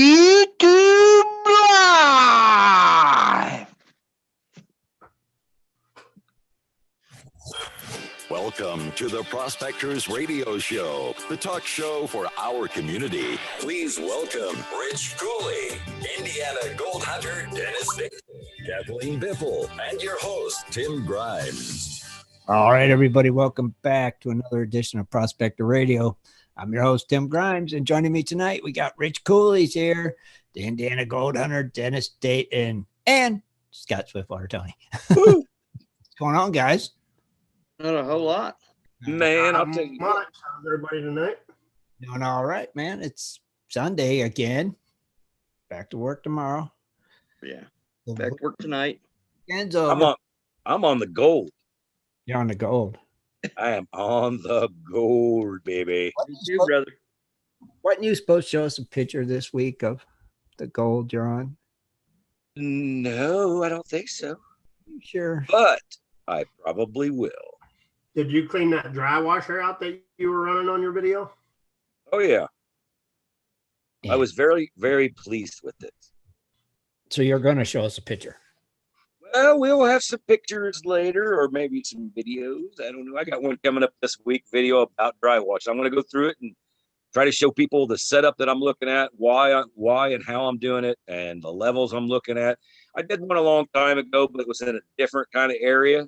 YouTube Live! Welcome to the Prospectors Radio Show, the talk show for our community. Please welcome Rich Cooley, Indiana Gold Hunter Dennis Dixon, Kathleen Biffle, and your host, Tim Grimes. All right, everybody, welcome back to another edition of Prospector Radio. I'm your host, Tim Grimes, and joining me tonight, we got Rich Cooley's here, the Indiana Gold Hunter, Dennis Dayton, and Scott Swiftwater Tony. What's going on, guys? Not a whole lot. Man, I'll tell you what. How's everybody tonight? Doing all right, man. It's Sunday again. Back to work tomorrow. Yeah. Back to work tonight. Weekend's over. I'm on the gold. You're on the gold. I am on the gold, baby. You, brother. Wasn't you supposed to show us a picture this week of the gold you're on? No, I don't think so. You sure? But I probably will. Did you clean that dry washer out that you were running on your video? Oh, yeah. Yeah. I was very, very pleased with it. So you're going to show us a picture. Well, we'll have some pictures later or maybe some videos. I don't know. I got one coming up this week, video about dry wash. I'm going to go through it and try to show people the setup that I'm looking at, why and how I'm doing it, and the levels I'm looking at. I did one a long time ago, but it was in a different kind of area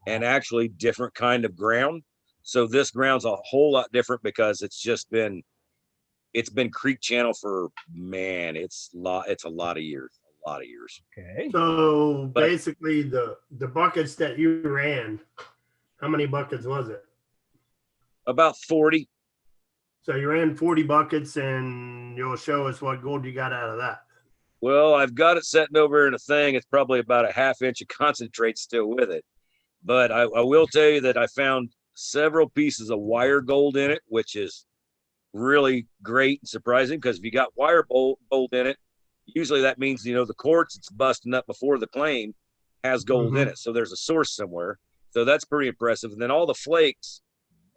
and actually different kind of ground. So this ground's a whole lot different because it's been creek channel for, man, it's a lot of years. Okay. So basically the buckets that you ran, how many buckets was it? About 40. So you ran 40 buckets and you'll show us what gold you got out of that. Well, I've got it sitting over in a thing. It's probably about a half inch of concentrate still with it. But I will tell you that I found several pieces of wire gold in it, which is really great and surprising because if you got wire gold in it, usually that means, the quartz it's busting up before the claim has gold in it. So there's a source somewhere. So that's pretty impressive. And then all the flakes,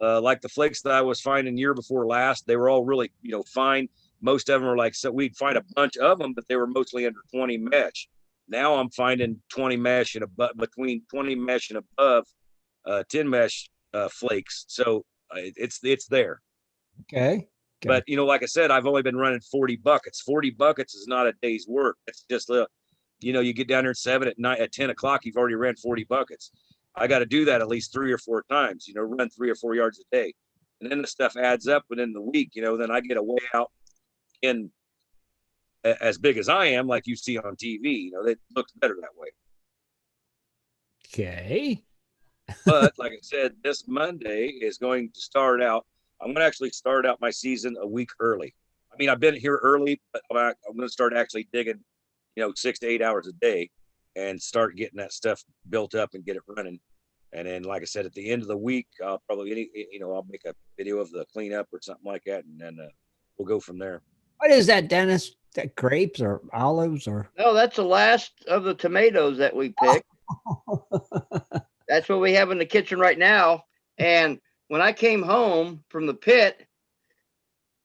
like the flakes that I was finding year before last, they were all really, fine. Most of them are like, so we'd find a bunch of them, but they were mostly under 20 mesh. Now I'm finding 20 mesh and between 20 mesh and above 10 mesh flakes. So it's there. Okay. But, like I said, I've only been running 40 buckets. 40 buckets is not a day's work. It's just, you get down there at 7 at night, at 10 o'clock, you've already ran 40 buckets. I got to do that at least 3 or 4 times, run 3 or 4 yards a day. And then the stuff adds up within the week, then I get a way out in as big as I am, like you see on TV, it looks better that way. Okay. But like I said, this Monday is going to start out. I'm going to actually start out my season a week early. I mean, I've been here early, but I'm going to start actually digging, 6 to 8 hours a day and start getting that stuff built up and get it running. And then, like I said, at the end of the week, I'll probably, I'll make a video of the cleanup or something like that. And then we'll go from there. What is that, Dennis? That grapes or olives or? No, that's the last of the tomatoes that we picked. That's what we have in the kitchen right now. And when I came home from the pit,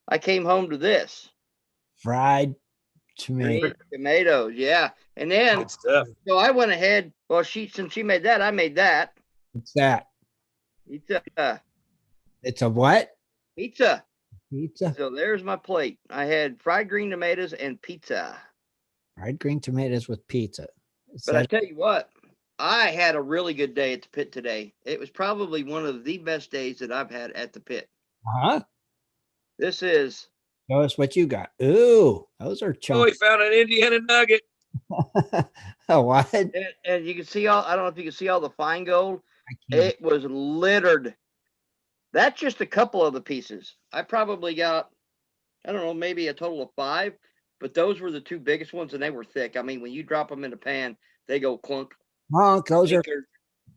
I came home to this. Fried tomato. Tomatoes, yeah. And then, Good stuff. so I went ahead. Well, since she made that, I made that. What's that? Pizza. It's a what? Pizza. Pizza. So there's my plate. I had fried green tomatoes and pizza. Fried green tomatoes with pizza. But I tell you what, I had a really good day at the pit today. It was probably one of the best days that I've had at the pit. Huh? This is. Show us what you got. Ooh, those are Oh, chunky. we found an Indiana nugget. Oh, what? And you can see I don't know if you can see all the fine gold. It was littered. That's just a couple of the pieces. I probably got, I don't know, maybe a total of 5, but those were the 2 biggest ones and they were thick. I mean, when you drop them in the pan, they go clunk. Oh, those are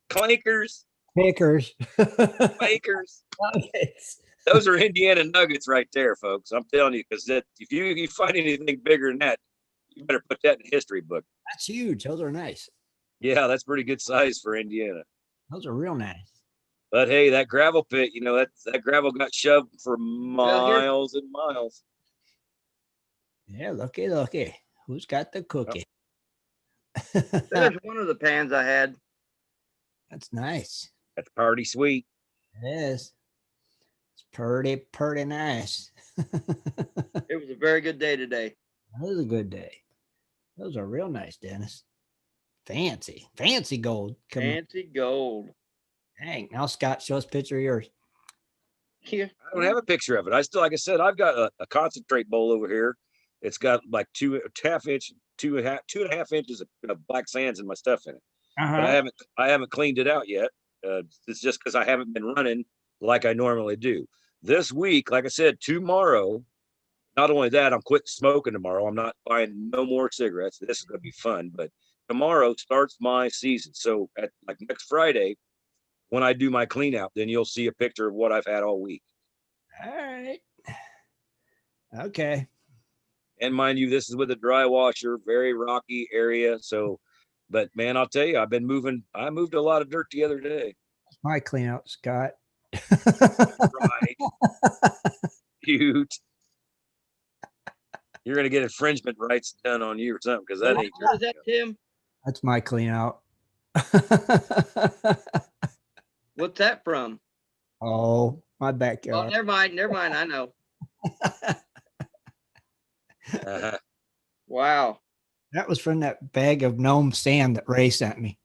Clankers. pickers. Bakers. Nuggets. Those are Indiana nuggets right there, folks. I'm telling you, because if you find anything bigger than that, you better put that in the history book. That's huge. Those are nice. Yeah, that's pretty good size for Indiana. Those are real nice. But hey, that gravel pit, that gravel got shoved for miles and miles. Yeah, looky. Who's got the cookie? There's one of the pans I had. That's nice. That's party sweet. It is. It's pretty nice. It was a very good day today. That was a good day. Those are real nice, Dennis. Fancy gold. Fancy gold. Dang. Now, Scott, show us a picture of yours. Here. I don't have a picture of it. I still, like I said, I've got a concentrate bowl over here. It's got like 2.5 inches of black sands in my stuff in it. But I haven't cleaned it out yet. It's just because I haven't been running like I normally do. This week, like I said, tomorrow, not only that, I'm quitting smoking tomorrow. I'm not buying no more cigarettes. This is going to be fun. But tomorrow starts my season. So at like next Friday, when I do my clean out, then you'll see a picture of what I've had all week. All right. Okay. And mind you, this is with a dry washer, very rocky area. So, but man, I'll tell you, I moved a lot of dirt the other day. That's my clean out, Scott. Right. Cute. You're going to get infringement rights done on you or something, because that ain't. What is that, Tim? That's my clean out. What's that from? Oh, my Oh, backyard. never mind. I know. Uh-huh. Wow. That was from that bag of gnome sand that Ray sent me.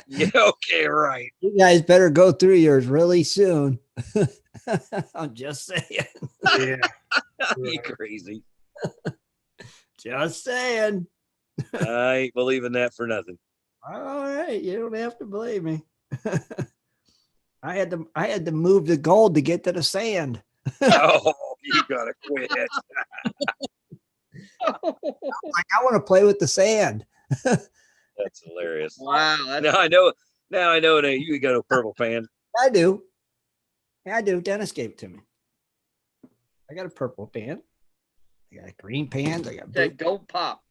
Yeah, okay, right. You guys better go through yours really soon. I'm just saying. Yeah. You crazy. Just saying. I ain't believing that for nothing. All right, you don't have to believe me. I had to move the gold to get to the sand. Oh, you gotta quit. Like, I want to play with the sand. That's hilarious. Wow. Now I know that you got a purple pan. I do. Yeah, I do. Dennis gave it to me. I got a purple pan. I got green pans. I got blue. That gold pop.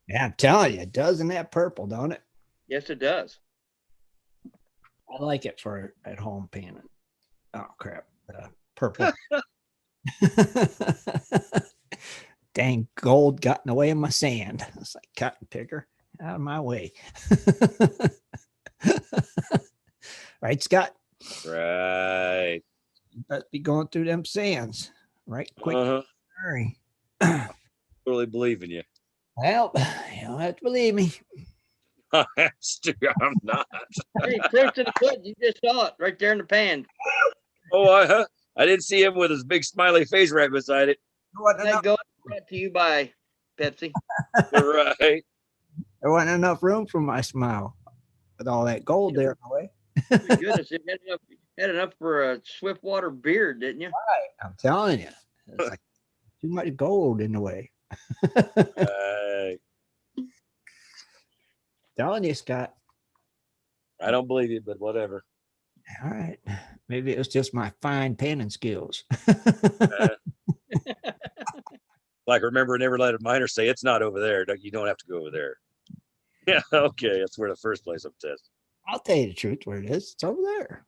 Yeah, I'm telling you, it does in that purple, don't it? Yes, it does. I like it for at home panning. Oh crap. Purple. Dang, gold got in the way of my sand. It's like cotton picker. Out of my way. Right, Scott? Right. You must be going through them sands. Right quick. Hurry. Totally believe in you. Well, you don't have to believe me. I'm not. Hey, proof to the pudding. You just saw it right there in the pan. Oh, I didn't see him with his big smiley face right beside it. That gold brought to you by Pepsi. Right. There wasn't enough room for my smile with all that gold there in the way. My goodness, it had enough for a Swiftwater beard, didn't you? I'm telling you, it's like too much gold in the way. Telling you, Scott. I don't believe you, but whatever. All right, maybe it was just my fine panning skills. Like, remember, never let a miner say it's not over there. You don't have to go over there. Yeah, okay, that's where the first place I'm testing. I'll tell you the truth where it is. It's over there.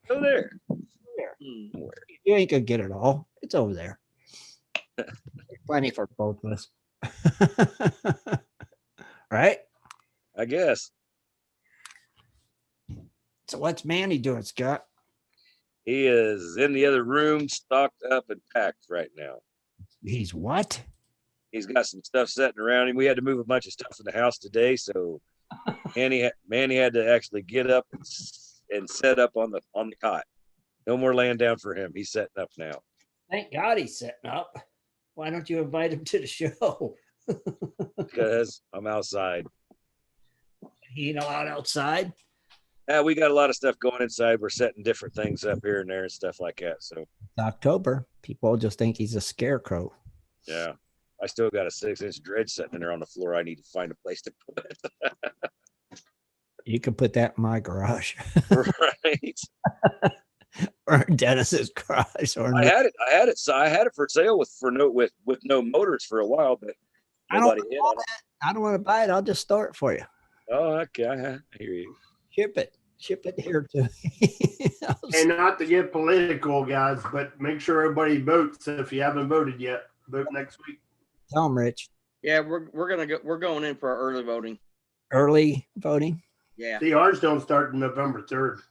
Go there. Where? You ain't gonna get it all. It's over there. Plenty for both of us. Right? I guess. So what's Manny doing, Scott? He is in the other room, stocked up and packed right now. He's what? He's got some stuff sitting around him. We had to move a bunch of stuff in the house today, so Manny had to actually get up and set up on the cot. No more laying down for him. He's setting up now. Thank God he's setting up. Why don't you invite him to the show? Because I'm outside. He allowed outside? Yeah, we got a lot of stuff going inside. We're setting different things up here and there and stuff like that. So It's October. People just think he's a scarecrow. yeah, I still got a 6-inch dredge sitting in there on the floor. I need to find a place to put it. You can put that in my garage. Right. Or Dennis's garage. Or I had it for sale with no motors for a while, but nobody hit on it. I don't want to buy it. I'll just store it for you. Oh, okay. I hear you. Ship it here to me. And not to get political, guys, but make sure everybody votes if you haven't voted yet. vote next week? Tell them, Rich. Yeah, we're going in for early voting. Early voting. Yeah. See, ours don't start November 3rd.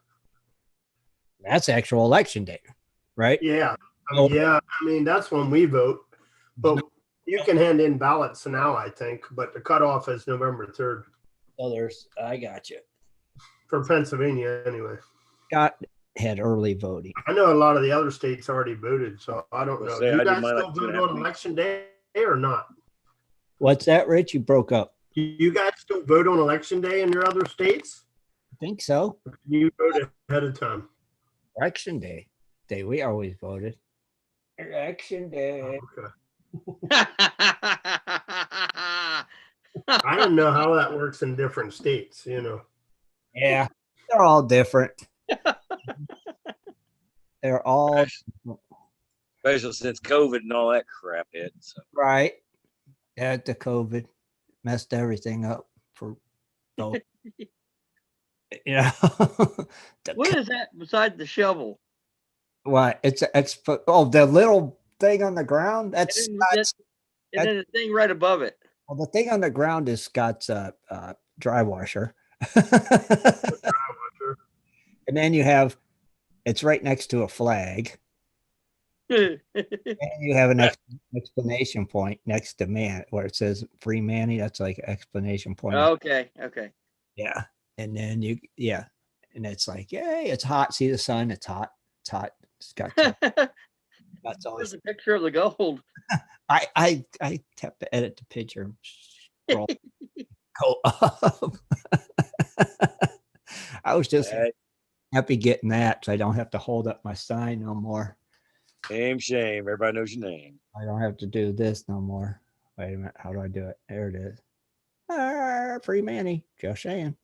That's actual election day, right? Yeah. I mean, that's when we vote. But you can hand in ballots now, I think, but the cutoff is November 3rd. Oh, I got you. For Pennsylvania, anyway. Scott had early voting. I know a lot of the other states already voted, so I don't know. Do you guys still vote on election day or not? What's that, Rich? You broke up. Do you guys still vote on election day in your other states? I think so. You vote ahead of time. Election day. We always voted. Election day. Okay. I don't know how that works in different states, you know. Yeah, they're all different. They're all Especially since COVID and all that crap hit. So. right. Yeah, the COVID messed everything up for both. Yeah. What is that beside the shovel? What? It's the little thing on the ground. That's Scott's. And then the thing right above it. Well, the thing on the ground is Scott's dry washer. And then it's right next to a flag. And you have an explanation point next to man where it says Free Manny. That's like an explanation point. Okay. Yeah. And then and it's like, yay, it's hot. See the sun? It's hot. It's hot. It's got that's always There's a picture of the gold. I have to edit the picture. Scroll, go up. I was just happy getting that, so I don't have to hold up my sign no more. Shame. Everybody knows your name. I don't have to do this no more. Wait a minute. How do I do it? There it is. Free Manny. Just saying.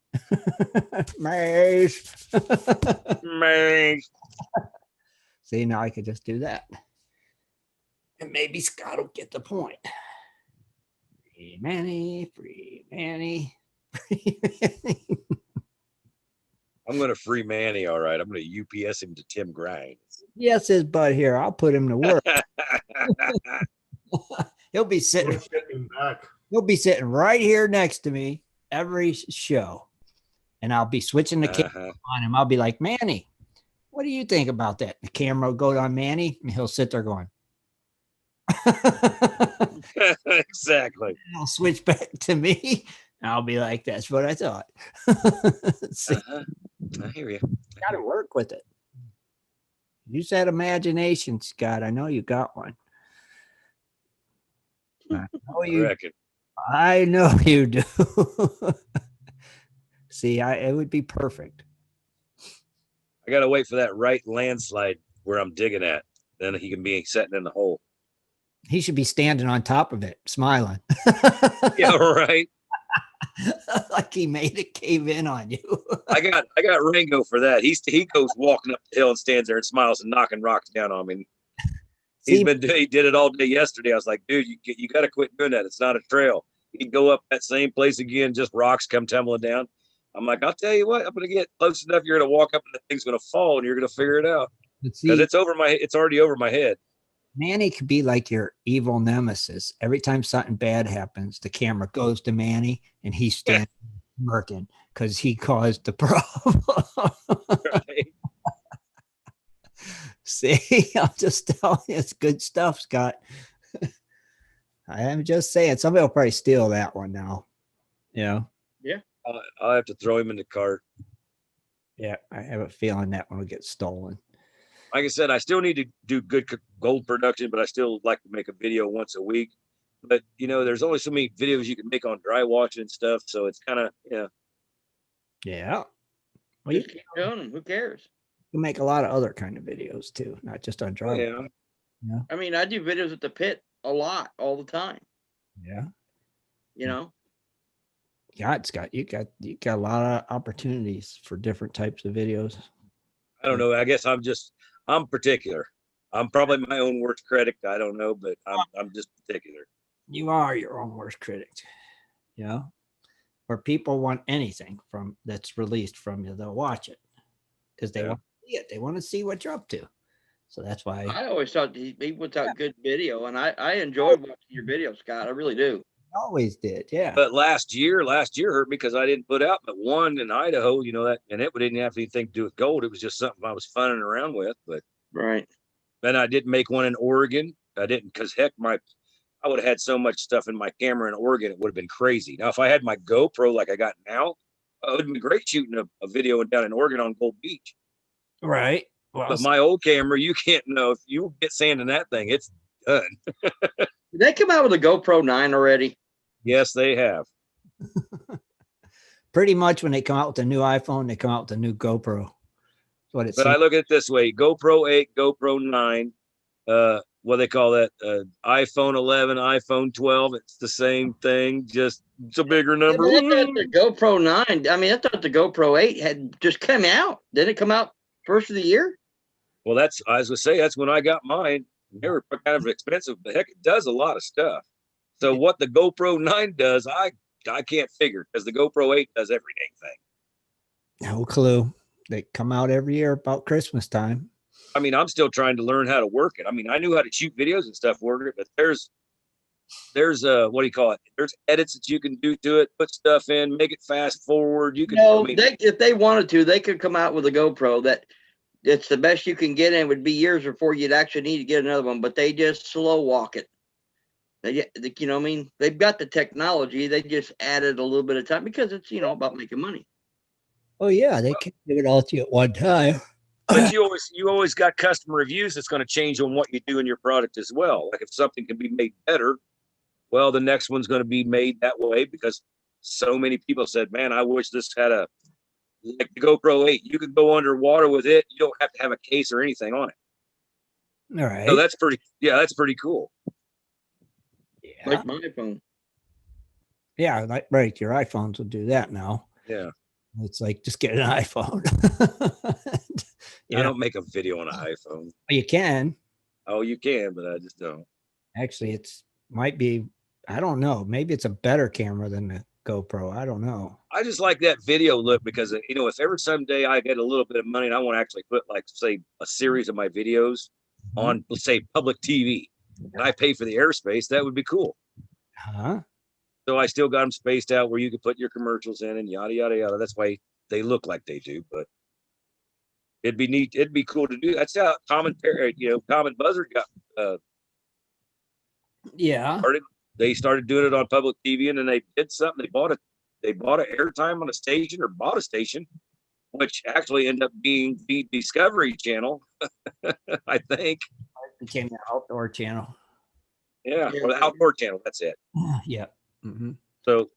Maze. See, now I could just do that. And maybe Scott will get the point. Free Manny. Free Manny. Free Manny. I'm going to free Manny, all right. I'm going to UPS him to Tim Grimes. Yes, his butt here. I'll put him to work. He'll be sitting back. He'll be sitting right here next to me every show. And I'll be switching the camera on him. I'll be like, Manny, what do you think about that? The camera will go on Manny, and he'll sit there going. Exactly. And I'll switch back to me. And I'll be like, that's what I thought. I hear you. Got to work with it. Use that imagination, Scott. I know you got one. I know you do. See, it would be perfect. I got to wait for that right landslide where I'm digging at. Then he can be sitting in the hole. He should be standing on top of it, smiling. Yeah, right. Like he made it cave in on you. I got Rango for that. He goes walking up the hill and stands there and smiles and knocking rocks down on me. He did it all day yesterday. I was like, dude, you got to quit doing that. It's not a trail. He'd go up that same place again, just rocks come tumbling down. I'm like, I'll tell you what, I'm gonna get close enough. You're gonna walk up and the thing's gonna fall, and you're gonna figure it out because it's already over my head. Manny could be like your evil nemesis. Every time something bad happens, the camera goes to Manny, and he's standing smirking because he caused the problem. Right. See, I'm just telling you, it's good stuff, Scott. I am just saying, somebody will probably steal that one now. Yeah. I'll have to throw him in the cart. Yeah, I have a feeling that one will get stolen. Like I said, I still need to do good gold production, but I still like to make a video once a week. But, there's only so many videos you can make on dry washing and stuff. So it's kind of, Yeah. Well, you keep doing them. Who cares? You can make a lot of other kind of videos too, not just on dry. Yeah. I mean, I do videos at the pit a lot, all the time. Yeah. Yeah, Scott, you got a lot of opportunities for different types of videos. I don't know. I guess I'm particular. I'm probably my own worst critic. I don't know, but I'm just particular. You are your own worst critic. Where people want anything that's released from you, they'll watch it because they want to see it. They want to see what you're up to. So that's why I always thought he puts out good video, and I enjoyed watching your video, Scott. I really do. I always did. Yeah. But last year hurt me because I didn't put out but one in Idaho, that, and it didn't have anything to do with gold. It was just something I was funning around with. But Right. then I didn't make one in Oregon. I didn't, because heck, I would have had so much stuff in my camera in Oregon, it would have been crazy. Now, if I had my GoPro like I got now, it would have been great shooting a video down in Oregon on Gold Beach. Right. Well, But my old camera, you can't know if you get sand in that thing, it's done. Did they come out with a GoPro 9 already? Yes, they have. pretty much when they come out with a new iPhone, they come out with a new GoPro. That's what it But seems. I look at it this way: GoPro 8, GoPro 9, what they call that, iPhone 11, iPhone 12. It's the same thing, just it's a bigger number. I thought the GoPro 9. I mean, I thought the GoPro 8 had just come out. Didn't it come out first of the year? Well, that's, I was gonna say, that's when I got mine. They were kind of expensive, but heck, it does a lot of stuff. So what the GoPro 9 does, I can't figure, because the GoPro 8 does every dang thing. No clue. They come out every year about Christmas time. I mean, I'm still trying to learn how to work it. I mean, I knew how to shoot videos and stuff, work it, but there's what do you call it? There's edits that you can do to it, put stuff in, make it fast forward. You can, No, I mean, if they wanted to, they could come out with a GoPro that it's the best you can get, and it would be years before you'd actually need to get another one. But they just slow walk it. They, you know, what I mean, they've got the technology. They just added a little bit of time because it's about making money. Oh yeah, they can't do it all to you at one time. but you always got customer reviews that's going to change on what you do in your product as well. Like if something can be made better, well, the next one's going to be made that way because so many people said, man, I wish this had like the GoPro 8, you could go underwater with it. You don't have to have a case or anything on it. All right. So that's pretty cool. Yeah. Like my iPhone. Yeah, right. Your iPhones will do that now. Yeah. It's like, just get an iPhone. I don't make a video on an iPhone. You can. Oh, you can, but I just don't. Actually, might be, I don't know. Maybe it's a better camera than the GoPro. I don't know. I just like that video look because, if ever someday I get a little bit of money and I want to actually put, like, say, a series of my videos on, let's say, public TV, and I pay for the airspace, that would be cool. Huh? So I still got them spaced out where you can put your commercials in and yada, yada, yada. That's why they look like they do, but it'd be neat. It'd be cool to do. That's how Common Buzzard got Yeah. started. They started doing it on public TV, and then they did something. They bought an airtime on a station, or bought a station, which actually ended up being the Discovery Channel, I think. It became the outdoor channel. Yeah, or the Outdoor Channel. That's it. Yeah. Mm-hmm. So,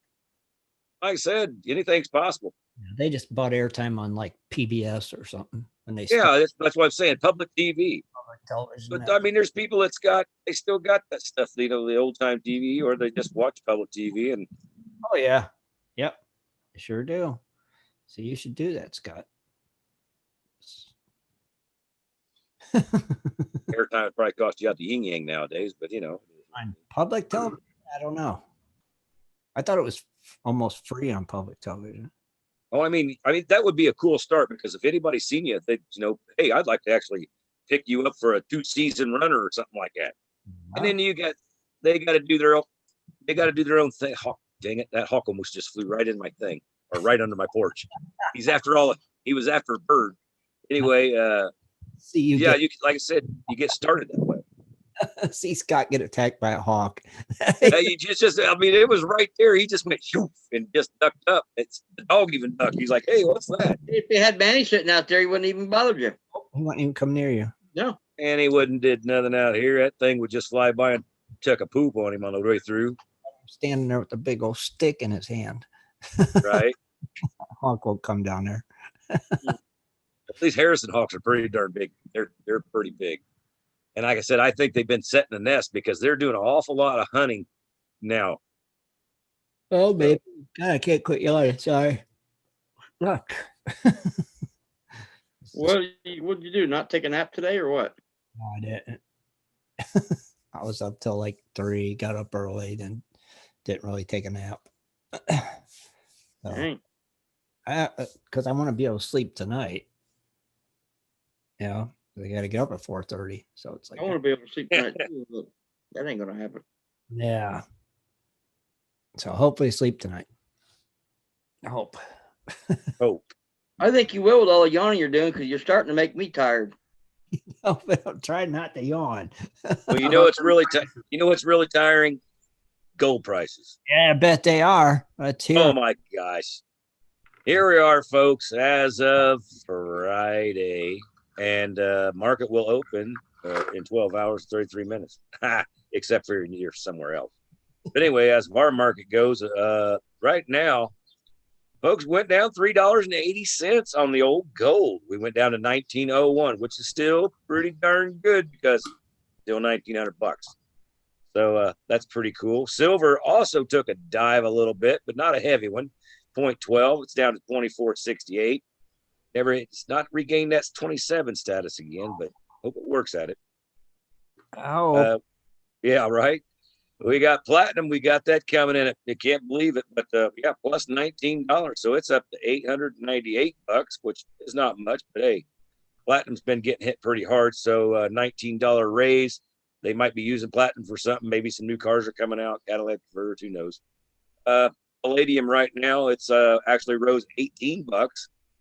like I said, anything's possible. They just bought airtime on like PBS or something when they That's what I'm saying. Public TV. public television. But I mean, there's people they still got that stuff, the old time TV, or they just watch public TV. And Oh yeah. Yep. Sure do. So you should do that, Scott. airtime would probably cost you out the yin yang nowadays, but On public television, I don't know. I thought it was almost free on public television. Oh, I mean, that would be a cool start, because if anybody's seen you, they, hey, I'd like to actually pick you up for a 2-season runner or something like that. And then they got to do their own thing. Hawk, dang it, that hawk almost just flew right in my thing, or right under my porch. He was after a bird. Anyway, See you. yeah, like I said, you get started that way. See Scott get attacked by a hawk. You it was right there. He just went shoof and just ducked up. The dog even ducked. He's like, hey, what's that? If you had Manny sitting out there, he wouldn't even bother you. He wouldn't even come near you. No. And he wouldn't did nothing out here. That thing would just fly by and chuck a poop on him on the way through. Standing there with a big old stick in his hand. Right. Hawk will come down there. These Harrison hawks are pretty darn big. They're pretty big. And like I said, I think they've been setting a nest because they're doing an awful lot of hunting now. Oh, baby. God, I can't quit yelling. Sorry. Look. What'd you do? Not take a nap today or what? No, I didn't. I was up till like 3, got up early, then didn't really take a nap. Dang. Because I want to be able to sleep tonight. They got to get up at 4:30. So it's like, I want to be able to sleep tonight too, but that ain't gonna happen. yeah. So hopefully sleep tonight. I hope. Hope. I think you will with all the yawning you're doing because you're starting to make me tired. Oh, but I'm trying not to yawn. Well, you know what's really tiring? Gold prices. Yeah, I bet they are. Let's hear. Oh my gosh. Here we are, folks, as of Friday, and market will open in 12 hours, 33 minutes, except for you're somewhere else. But anyway, as our market goes, right now, folks, went down $3.80 on the old gold. We went down to 1901, which is still pretty darn good because still $1,900. So that's pretty cool. Silver also took a dive a little bit, but not a heavy one. 0.12. It's down to 24.68. It's not regained that 27 status again, but hope it works at it. Oh, yeah, right. We got platinum. We got that coming in. You can't believe it, but yeah, plus $19. So it's up to $898, which is not much, but hey, platinum's been getting hit pretty hard. So $19 raise. They might be using platinum for something. Maybe some new cars are coming out. Cadillac converters, who knows? Palladium right now, it's actually rose $18,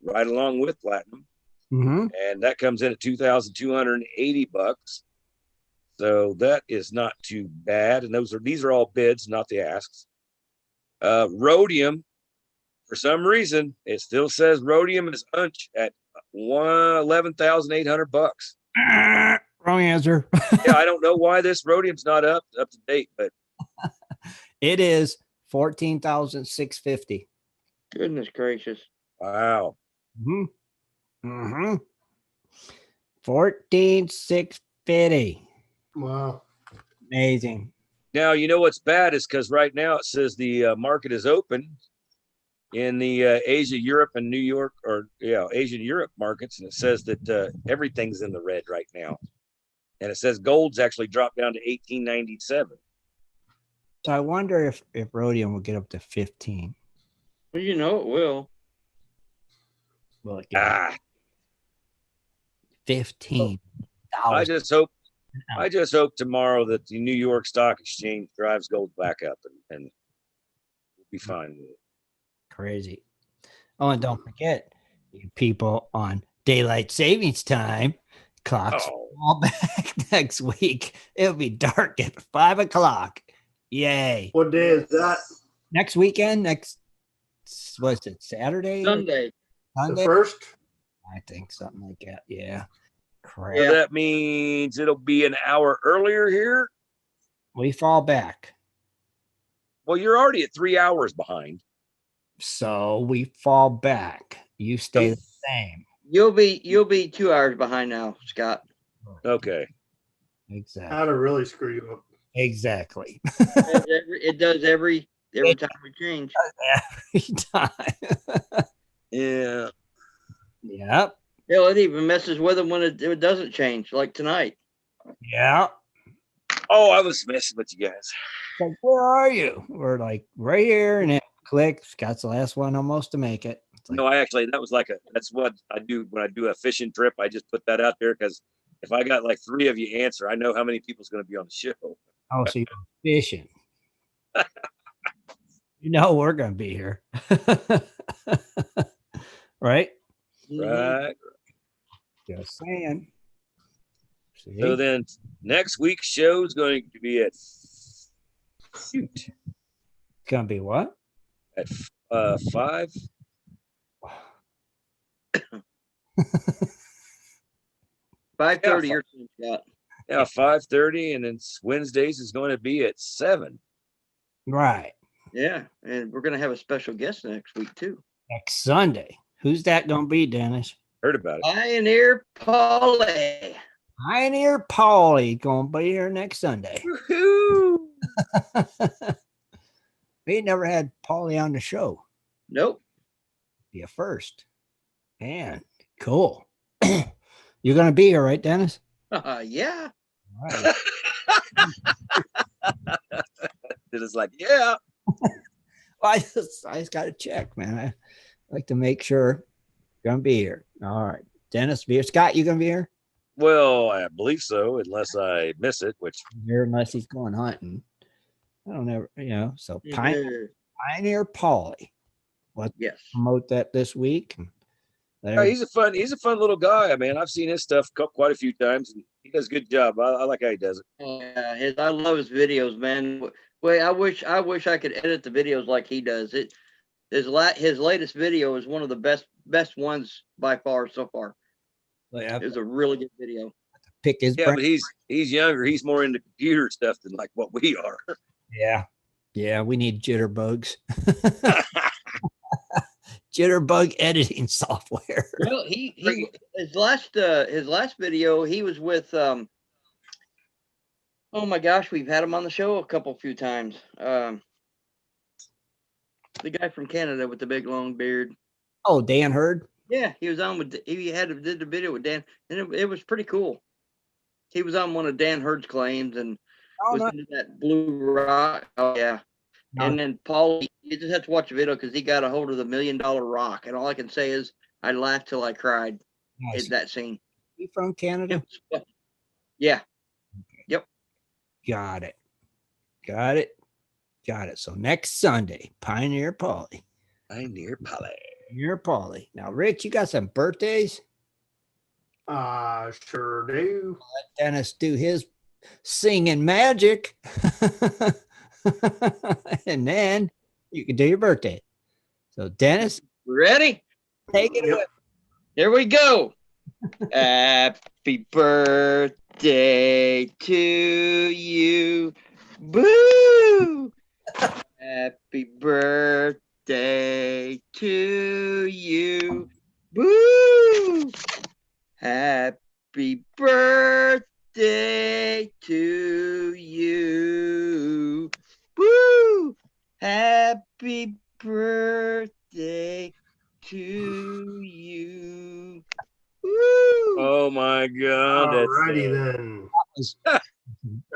right along with platinum, and that comes in at $2,280. So that is not too bad. And these are all bids, not the asks. Rhodium, for some reason, it still says Rhodium is unch at $11,800. Wrong answer. Yeah, I don't know why this Rhodium's not up to date, but it is 14,650. Goodness gracious. Wow. 14,650. Wow. Amazing. Now, you know what's bad is because right now it says the market is open in the Asia, Europe, and New York, Asia and Europe markets, and it says that everything's in the red right now. And it says gold's actually dropped down to 1897. So I wonder if Rhodium will get up to 15. Well, you know it will. Will it get up? 15. I just hope tomorrow that the New York Stock Exchange drives gold back up and we'll be fine with it. Crazy. Oh, and don't forget, you people on daylight savings time, clocks all back next week. It'll be dark at 5 o'clock. Yay. What day is that? Next weekend? What's it, Saturday? Sunday. The first? I think something like that. Yeah. Crap. So that means it'll be an hour earlier here. We fall back. Well, you're already at 3 hours behind. So we fall back. You stay the same. You'll be 2 hours behind now, Scott. Okay. Exactly. How to really screw you up. Exactly. It does every time we change. Every time. Yeah. Yep. Hell, it even messes with them when it doesn't change, like tonight. Yeah. Oh, I was messing with you guys. Like, where are you? We're like right here, and it clicks. Scott's the last one almost to make it. Like, No, that's what I do when I do a fishing trip. I just put that out there because if I got like 3 of you answer, I know how many people's going to be on the show. oh, so you're fishing. You know we're going to be here. Right? Right. Just saying. See? So then next week's show is going to be at Gonna be what? At 5. 5:30. Your team, Scott. Yeah, 5:30, and then Wednesdays is going to be at 7. Right. Yeah, and we're gonna have a special guest next week too. Next Sunday. Who's that gonna be, Dennis? Heard about it. Pioneer Polly. Pioneer Paulie gonna be here next Sunday. Woohoo! We ain't never had Paulie on the show. Nope. Be a first. Man, cool. You're gonna be here, right, Dennis? Yeah. All right. It is like, yeah. Well, I just got to check, man. I like to make sure you're gonna be here. All right, Dennis, be here. Scott, you gonna be here? Well, I believe so, unless I miss it, which Here, unless he's going hunting. I don't ever, So Mhm. Pioneer Polly. Let's Yes. promote that this week. he's a fun little guy. I mean, I've seen his stuff quite a few times, and he does a good job. I like how he does it. Oh, yeah, I love his videos, man. Wait, I wish I could edit the videos like he does. His latest video is one of the best ones by far so far. It was a really good video. Pick his Yeah, brain. but he's younger. He's more into computer stuff than like what we are. Yeah, we need jitterbugs. Jitterbug editing software. Well, his last video, he was with oh my gosh, we've had him on the show a few times. The guy from Canada with the big long beard. Oh, Dan Hurd. Yeah, he was on with did the video with Dan, and it was pretty cool. He was on one of Dan Hurd's claims and was into that blue rock. Oh yeah. And then Paul, you just have to watch the video because he got a hold of the $1 million rock. And all I can say is I laughed till I cried at that scene. You from Canada? Yeah. Yep. Got it. So next Sunday, Pioneer Polly. Pioneer Polly. Now, Rich, you got some birthdays? Sure do. Let Dennis do his singing magic. And then you can do your birthday. So, Dennis, ready? Take it away. Here we go. Happy birthday to you. Boo! Happy birthday to you. Boo! Happy birthday to you. Woo! Happy birthday to you. Woo! Oh my God. Alrighty then. All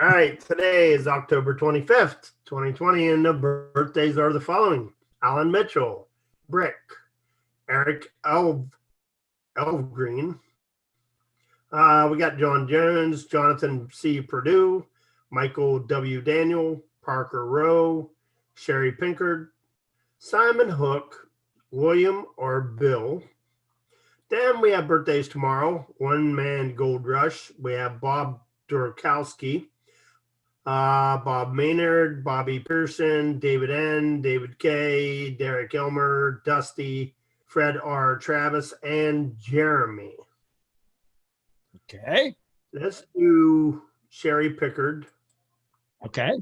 right. Today is October 25th, 2020, and the birthdays are the following: Alan Mitchell, Brick, Eric Elvgreen. We got John Jones, Jonathan C. Purdue, Michael W. Daniel, Parker Rowe, Sherry Pinkard, Simon Hook, William or Bill. Then we have birthdays tomorrow. One Man Gold Rush. We have Bob Durkowski, Bob Maynard, Bobby Pearson, David N., David K., Derek Elmer, Dusty, Fred R. Travis, and Jeremy. Okay. Let's do Sherry Pickard. Okay.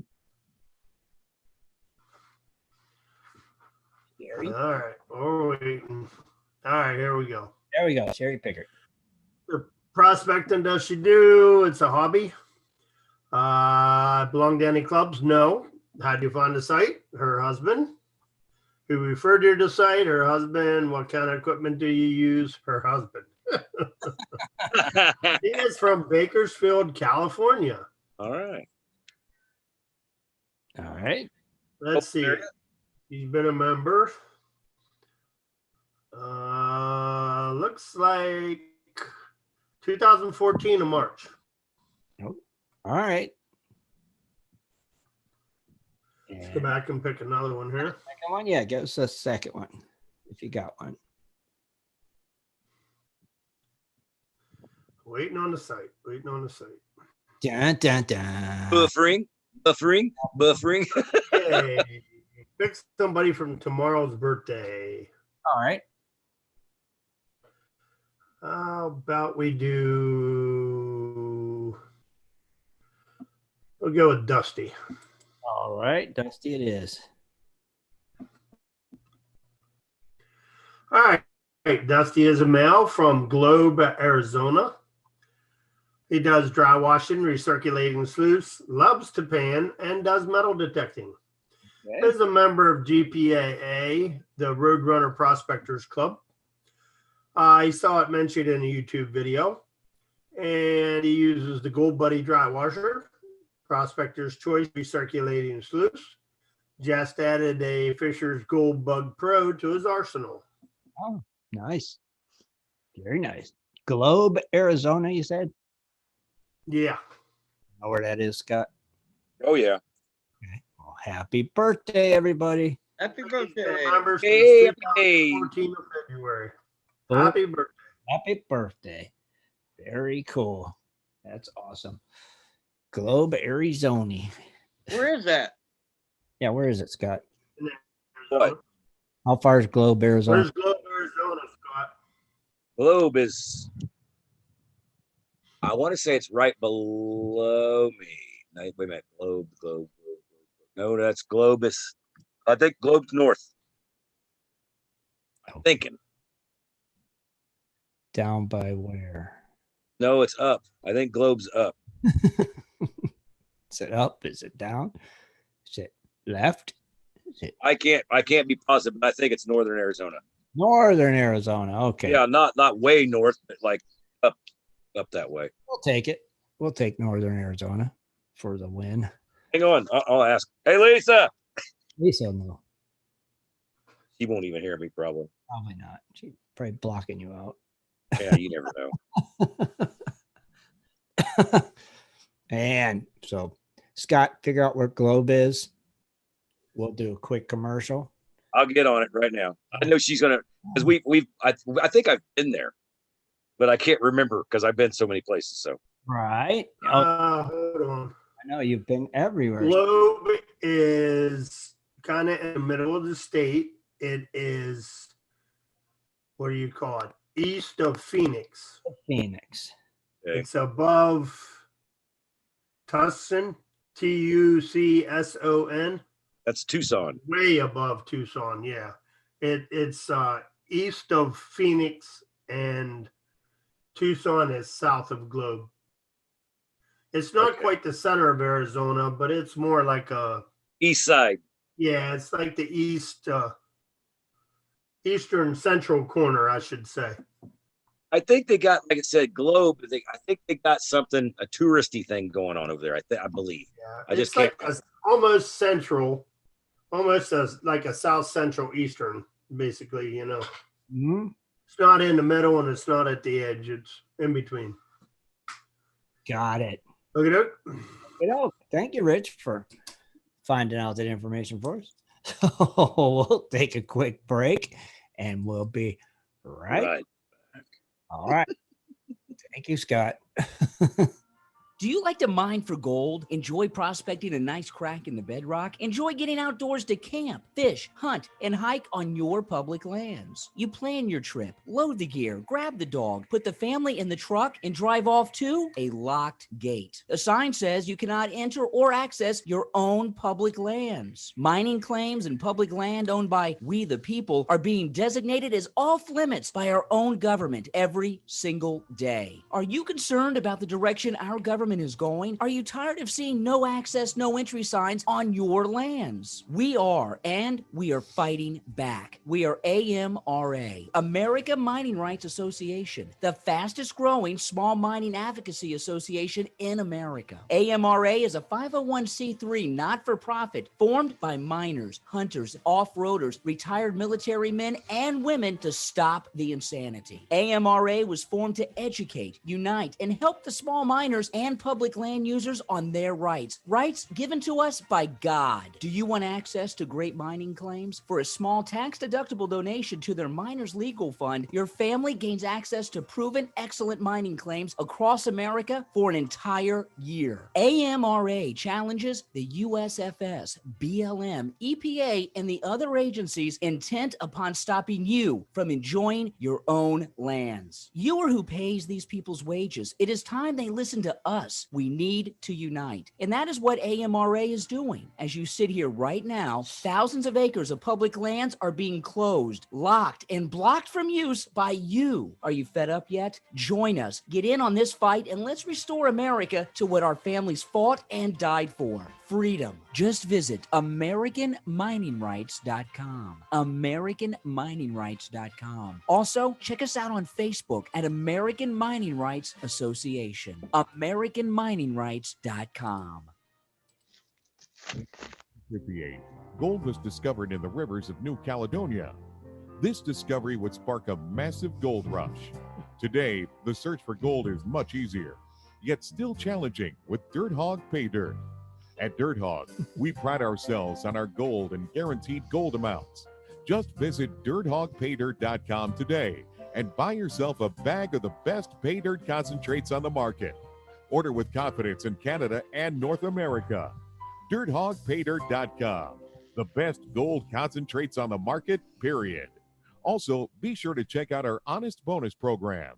All right. We're waiting. All right, here we go. There we go. Sherry Pickard. Prospecting, does she do? It's a hobby. Belong to any clubs? No. How do you find the site? Her husband. Who referred you to the site? Her husband. What kind of equipment do you use? Her husband. He is from Bakersfield, California. All right. Let's see. He's been a member. Looks like 2014 in March. All right. Let's go back and pick another one here. Second one? Yeah, give us a second one if you got one. Waiting on the site. Dun, dun, dun. Buffering. Hey, pick somebody from tomorrow's birthday. All right. How about we do? We'll go with Dusty. All right, Dusty it is. All right. Dusty is a male from Globe, Arizona. He does dry washing, recirculating sluice, loves to pan, and does metal detecting. Okay. He's a member of GPAA, the Roadrunner Prospectors Club. He saw it mentioned in a YouTube video, and he uses the Gold Buddy dry washer, Prospector's Choice recirculating sluice. Just added a Fisher's Gold Bug Pro to his arsenal. Oh, nice. Very nice. Globe, Arizona, you said? Yeah. Know where that is, Scott? Oh yeah. Okay. Well, happy birthday, everybody. Happy birthday. Remember, Hey, since hey. 14th of February. Oh. Happy birthday. Happy birthday. Very cool. That's awesome. Globe, Arizona. Where is that? Yeah, where is it, Scott? What? How far is Globe, Arizona? Where's Globe, Arizona, Scott? Globe is, I want to say it's right below me. No, wait a minute. Globe. No, that's Globus. I think Globe's north. I'm thinking. Down by where? No, it's up. I think Globe's up. Is it up? Is it down? Is it left? Is it I can't be positive, but I think it's northern Arizona. northern Arizona? Okay. Yeah, not way north, but like up that way. We'll take it. We'll take northern Arizona for the win. Hang on, I'll ask. Hey, Lisa. Lisa, no. She won't even hear me, probably. Probably not. She's probably blocking you out. Yeah, you never know. And so, Scott, figure out where Globe is. We'll do a quick commercial. I'll get on it right now. I know she's gonna, because I think I've been there, but I can't remember because I've been so many places. So Right. Hold on. I know you've been everywhere. Globe is kind of in the middle of the state. It is, what do you call it? East of Phoenix. Phoenix. okay. It's above Tucson, Tucson. That's Tucson. Way above Tucson, yeah. It's east of Phoenix, and Tucson is south of Globe. It's not Okay. quite the center of Arizona, but it's more like a, East side. yeah, it's like the eastern central corner, I should say. I think they got, like I said, Globe. I think they got something, a touristy thing going on over there. I believe. Yeah, I just it's like can't- almost central, almost as like a south central eastern, basically. You know, Hmm. it's not in the middle and it's not at the edge. It's in between. Got it. Look at it. Thank you, Rich, for finding out that information for us. We'll take a quick break and we'll be right. All right. Thank you, Scott. Do you like to mine for gold? Enjoy prospecting a nice crack in the bedrock? Enjoy getting outdoors to camp, fish, hunt, and hike on your public lands? You plan your trip, load the gear, grab the dog, put the family in the truck, and drive off to a locked gate. A sign says you cannot enter or access your own public lands. Mining claims and public land owned by we the people are being designated as off limits by our own government every single day. Are you concerned about the direction our government is going? Are you tired of seeing no access, no entry signs on your lands? We are, and we are fighting back. We are AMRA, America Mining Rights Association, the fastest growing small mining advocacy association in America. AMRA is a 501c3 not-for-profit formed by miners, hunters, off-roaders, retired military men and women to stop the insanity. AMRA was formed to educate, unite, and help the small miners and public land users on their rights given to us by God. Do you want access to great mining claims? For a small tax-deductible donation to their Miners Legal Fund, your family gains access to proven excellent mining claims across America for an entire year. AMRA challenges the USFS, BLM, EPA, and the other agencies intent upon stopping you from enjoying your own lands. You are who pays these people's wages. It is time they listen to us. We need to unite. And that is what AMRA is doing. As you sit here right now, thousands of acres of public lands are being closed, locked, and blocked from use by you. Are you fed up yet? Join us. Get in on this fight and let's restore America to what our families fought and died for. Freedom. Just visit AmericanMiningRights.com. AmericanMiningRights.com. Also, check us out on Facebook at American Mining Rights Association. AmericanMiningRights.com. Gold was discovered in the rivers of New Caledonia. This discovery would spark a massive gold rush. Today, the search for gold is much easier. yet still challenging with Dirt Hog Pay Dirt. At Dirt Hog, we pride ourselves on our gold and guaranteed gold amounts. Just visit dirthogpaydirt.com today and buy yourself a bag of the best pay dirt concentrates on the market. Order with confidence in Canada and North America. dirthogpaydirt.com. The best gold concentrates on the market, period. Also, be sure to check out our Honest Bonus program.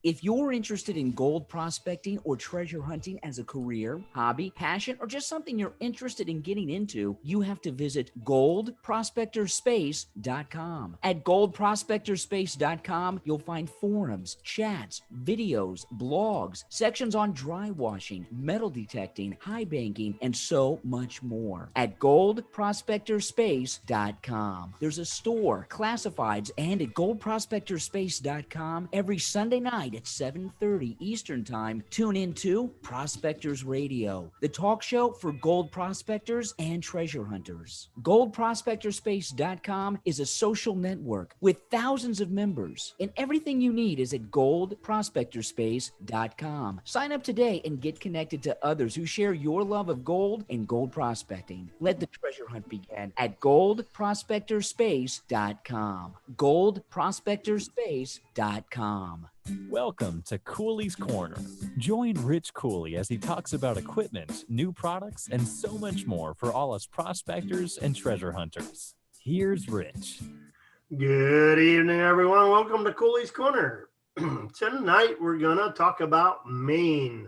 If you're interested in gold prospecting or treasure hunting as a career, hobby, passion, or just something you're interested in getting into, you have to visit goldprospectorspace.com. At goldprospectorspace.com, you'll find forums, chats, videos, blogs, sections on dry washing, metal detecting, high banking, and so much more. At goldprospectorspace.com. There's a store, classifieds, and at goldprospectorspace.com every Sunday night at 7:30 Eastern Time. Tune in to Prospectors Radio, the talk show for gold prospectors and treasure hunters. GoldProspectorspace.com is a social network with thousands of members, and everything you need is at GoldProspectorspace.com. Sign up today and get connected to others who share your love of gold and gold prospecting. Let the treasure hunt begin at GoldProspectorspace.com. GoldProspectorspace.com. Welcome to Cooley's Corner. Join Rich Cooley as he talks about equipment, new products, and so much more for all us prospectors and treasure hunters. Here's Rich. Good evening, everyone. Welcome to Cooley's Corner. Tonight, we're going to talk about Maine,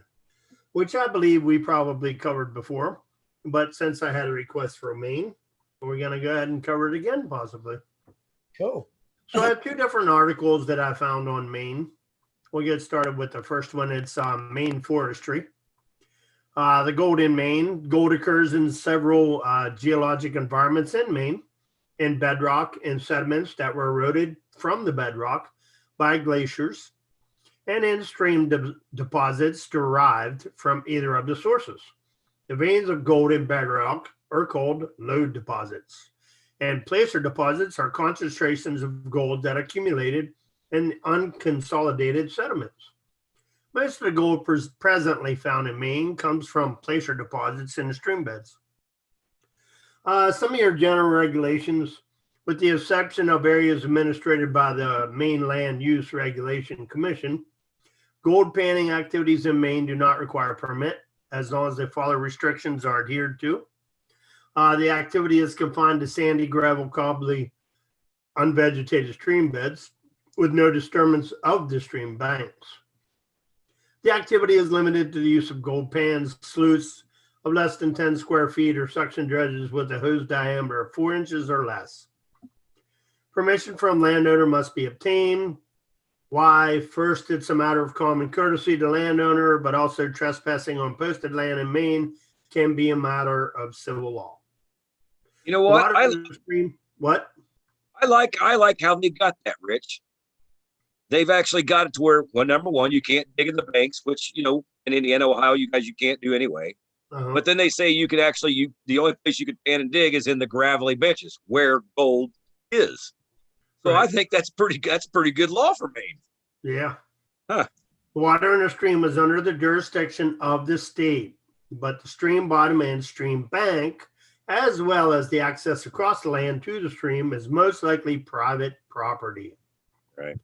which I believe we probably covered before. But since I had a request for Maine, we're going to go ahead and cover it again, possibly. Cool. So I have two different articles that I found on Maine. We'll get started with the first one. It's Maine forestry. The gold in Maine. Gold occurs in several geologic environments in Maine, in bedrock and sediments that were eroded from the bedrock by glaciers, and in stream deposits derived from either of the sources. The veins of gold in bedrock are called lode deposits, and placer deposits are concentrations of gold that accumulated in unconsolidated sediments. Most of the gold presently found in Maine comes from placer deposits in the stream beds. Some of your general regulations, with the exception of areas administered by the Maine Land Use Regulation Commission, gold panning activities in Maine do not require a permit as long as they follow restrictions are adhered to. The activity is confined to sandy, gravel, cobbly, unvegetated stream beds with no disturbance of the stream banks. The activity is limited to the use of gold pans, sluices of less than 10 square feet, or suction dredges with a hose diameter of 4 inches or less. Permission from landowner must be obtained. Why? First, it's a matter of common courtesy to landowner, but also trespassing on posted land in Maine can be a matter of civil law. You know what? What? I like how they got that, Rich. They've actually got it to where, well, number one, you can't dig in the banks, which, you know, in Indiana, Ohio, you can't do anyway. Uh-huh. But then they say you could actually, the only place you could pan and dig is in the gravelly benches where gold is. So Right. I think that's pretty good law for Maine. Yeah. Huh. Water in a stream is under the jurisdiction of the state, but the stream bottom and stream bank, as well as the access across the land to the stream, is most likely private property. Right.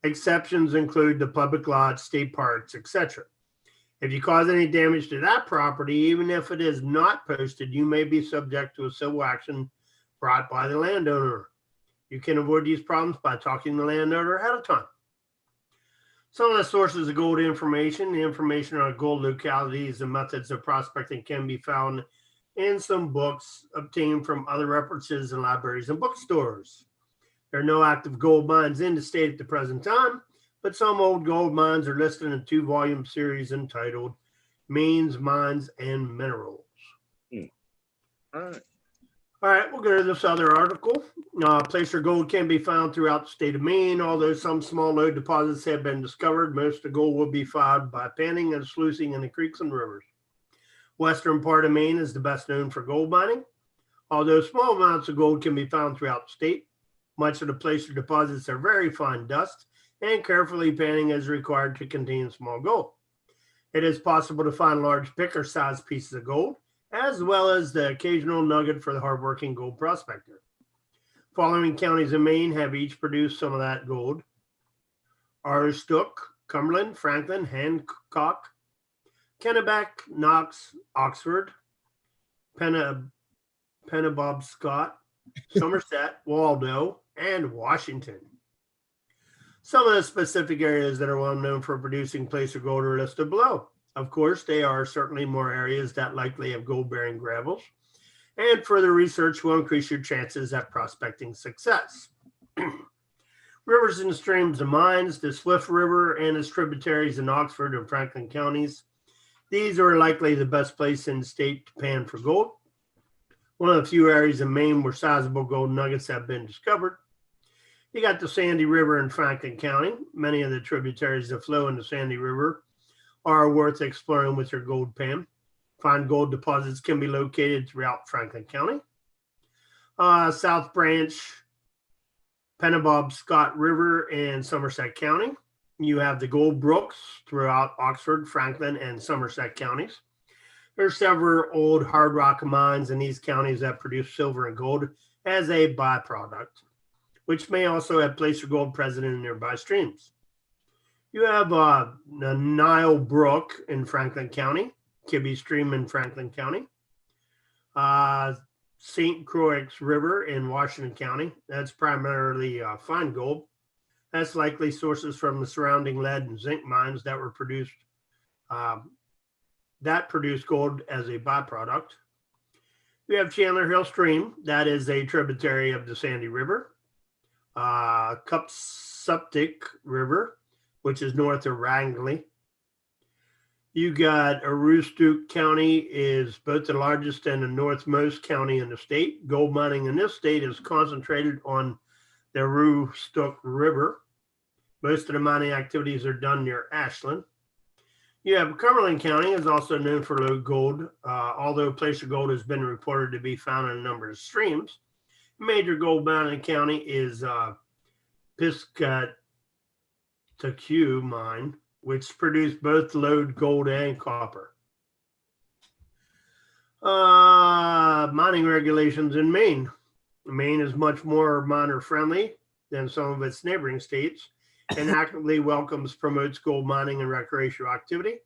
Exceptions include the public lots, state parks, etc. If you cause any damage to that property, even if it is not posted, you may be subject to a civil action brought by the landowner. You can avoid these problems by talking to the landowner ahead of time. Some of the sources of gold information, the information on gold localities and methods of prospecting can be found in some books obtained from other references in libraries and bookstores. There are no active gold mines in the state at the present time, but some old gold mines are listed in a 2-volume series entitled Maine's Mines and Minerals. All right, we'll go to this other article. Placer gold can be found throughout the state of Maine. Although some small lode deposits have been discovered, most of the gold will be found by panning and sluicing in the creeks and rivers. Western part of Maine is the best known for gold mining. Although small amounts of gold can be found throughout the state, much of the placer deposits are very fine dust, and carefully panning is required to contain small gold. It is possible to find large picker-sized pieces of gold, as well as the occasional nugget for the hardworking gold prospector. Following counties in Maine have each produced some of that gold: Aroostook, Cumberland, Franklin, Hancock, Kennebec, Knox, Oxford, Penobscot, Somerset, Waldo, and Washington. Some of the specific areas that are well known for producing placer gold are listed below. Of course, there are certainly more areas that likely have gold-bearing gravels, and further research will increase your chances at prospecting success. Rivers and streams and mines: the Swift River and its tributaries in Oxford and Franklin counties. These are likely the best place in the state to pan for gold. One of the few areas in Maine where sizable gold nuggets have been discovered. You got the Sandy River in Franklin County. Many of the tributaries that flow in the Sandy River are worth exploring with your gold pan. Fine gold deposits can be located throughout Franklin County. South Branch, Penobscot River in Somerset County. You have the gold brooks throughout Oxford, Franklin, and Somerset counties. There are several old hard rock mines in these counties that produce silver and gold as a byproduct, which may also have placer gold present in nearby streams. You have the Nile Brook in Franklin County, Kibbe Stream in Franklin County, St. Croix River in Washington County. That's primarily fine gold. That's likely sources from the surrounding lead and zinc mines that were produced, that produce gold as a byproduct. We have Chandler Hill Stream. That is a tributary of the Sandy River. Cupsuptic River, which is north of Wrangley. You got Aroostook County is both the largest and the northmost county in the state. Gold mining in this state is concentrated on the Aroostook River. Most of the mining activities are done near Ashland. You have Cumberland County is also known for low gold, although placer gold has been reported to be found in a number of streams. Major gold mining county is Piscataqua mine, which produced both lode gold and copper. Mining regulations in Maine. Maine is much more miner friendly than some of its neighboring states and actively welcomes, promotes gold mining and recreational activity.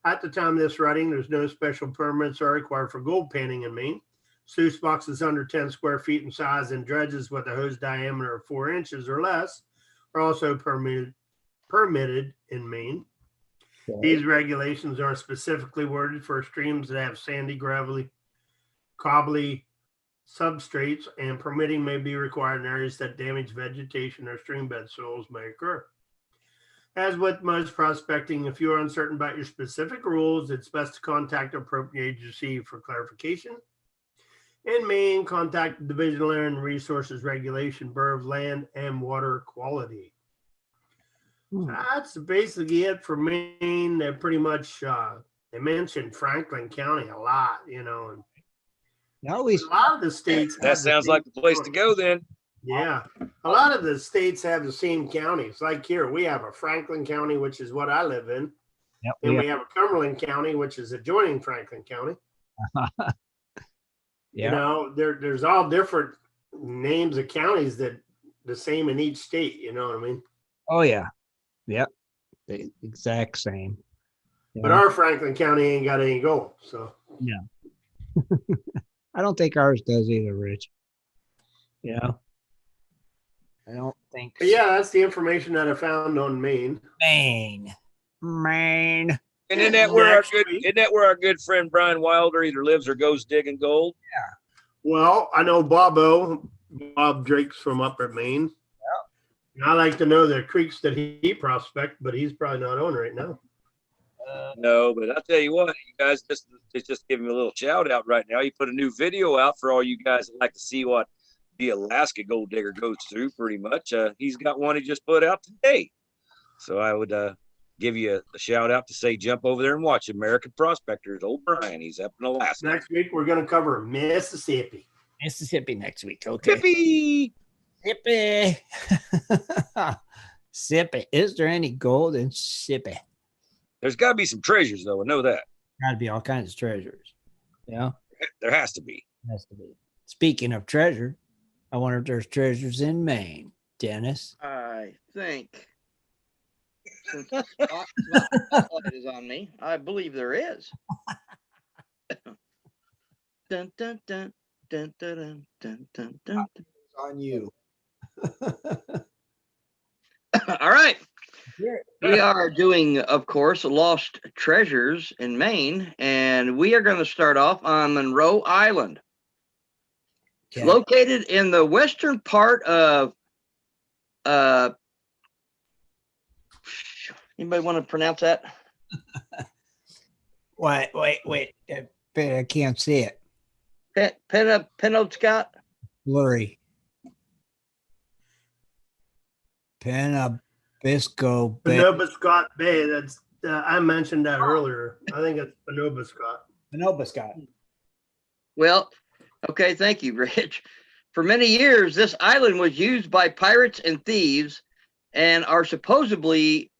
At the time of this writing, there's no special permits are required for gold panning in Maine. Sluice boxes under 10 square feet in size and dredges with a hose diameter of 4 inches or less are also permitted in Maine. Okay. These regulations are specifically worded for streams that have sandy, gravelly, cobbly substrates, and permitting may be required in areas that damage vegetation or stream bed soils may occur. As with most prospecting, if you are uncertain about your specific rules, it's best to contact the appropriate agency for clarification. In Maine, contact the Division of Land and Resources Regulation, Bureau of Land and Water Quality. That's basically it for Maine. They're pretty much, they mentioned Franklin County a lot, you know. And a lot of the states. That sounds like the place to go then. Yeah. A lot of the states have the same counties. Like here, we have a Franklin County, which is what I live in. Yep, and we have a Cumberland County, which is adjoining Franklin County. You know, there's all different names of counties that the same in each state. You know what I mean? Oh, yeah. Yep. The exact same. But our Franklin County ain't got any gold. So, yeah. I don't think ours does either, Rich. Yeah. I don't think. But yeah, that's the information that I found on Maine. Maine. And isn't that where our good friend Brian Wilder either lives or goes digging gold? Yeah. Well, I know Bob Drake's from up at Maine. Yeah. I like to know the creeks that he prospect, but he's probably not on right now. No, but I'll tell you what, you guys just give him a little shout out right now. He put a new video out for all you guys that like to see what the Alaska gold digger goes through pretty much. He's got one he just put out today. So I would give you a shout out to say jump over there and watch American Prospectors. Old Brian, he's up in Alaska. Next week we're going to cover Mississippi. Mississippi next week. Okay. Sippy. Is there any gold in Sippy? There's got to be some treasures, though. I know that. Got to be all kinds of treasures. Yeah, There has to be. has to be. Speaking of treasure, I wonder if there's treasures in Maine, Dennis. I think since the spotlight is on me, I believe there is. Dun, dun, dun, dun, dun, dun, dun, dun. It's on you. All right. We are doing, of course, Lost Treasures in Maine, and we are going to start off on Monroe Island. It's Okay. located in the western part of anybody want to pronounce that? Wait. I can't see it. Penobscot? Blurry. Penobisco Bay. Penobscot Bay. That's I mentioned that earlier. I think it's Penobscot. Penobscot. Well, okay, thank you, Rich. For many years, this island was used by pirates and thieves, and are supposedly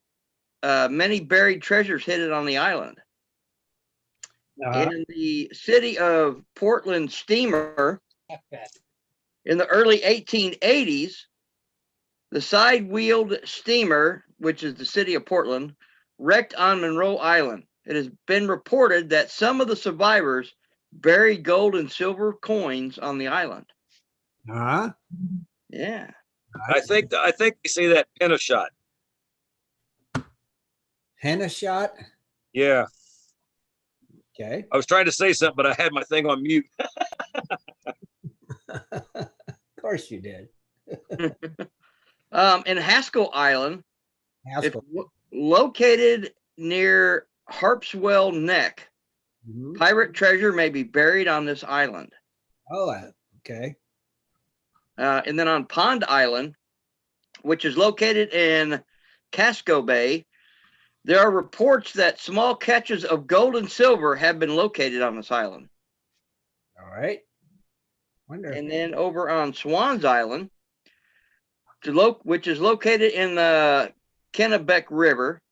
many buried treasures hidden on the island. In the city of Portland steamer, in the early 1880s, the side-wheeled steamer, which is the city of Portland, wrecked on Monroe Island. It has been reported that some of the survivors buried gold and silver coins on the island. Yeah. I think they say that penna shot. Henna shot. Yeah. Okay. I was trying to say something, but I had my thing on mute. Of course you did. In Haskell Island, Haskell. it's located near Harpswell Neck. Mhm. Pirate treasure may be buried on this island. Oh, okay. And then on Pond Island, which is located in Casco Bay, there are reports that small catches of gold and silver have been located on this island. All right. Wonder. And then over on Swans Island, which is located in the Kennebec River,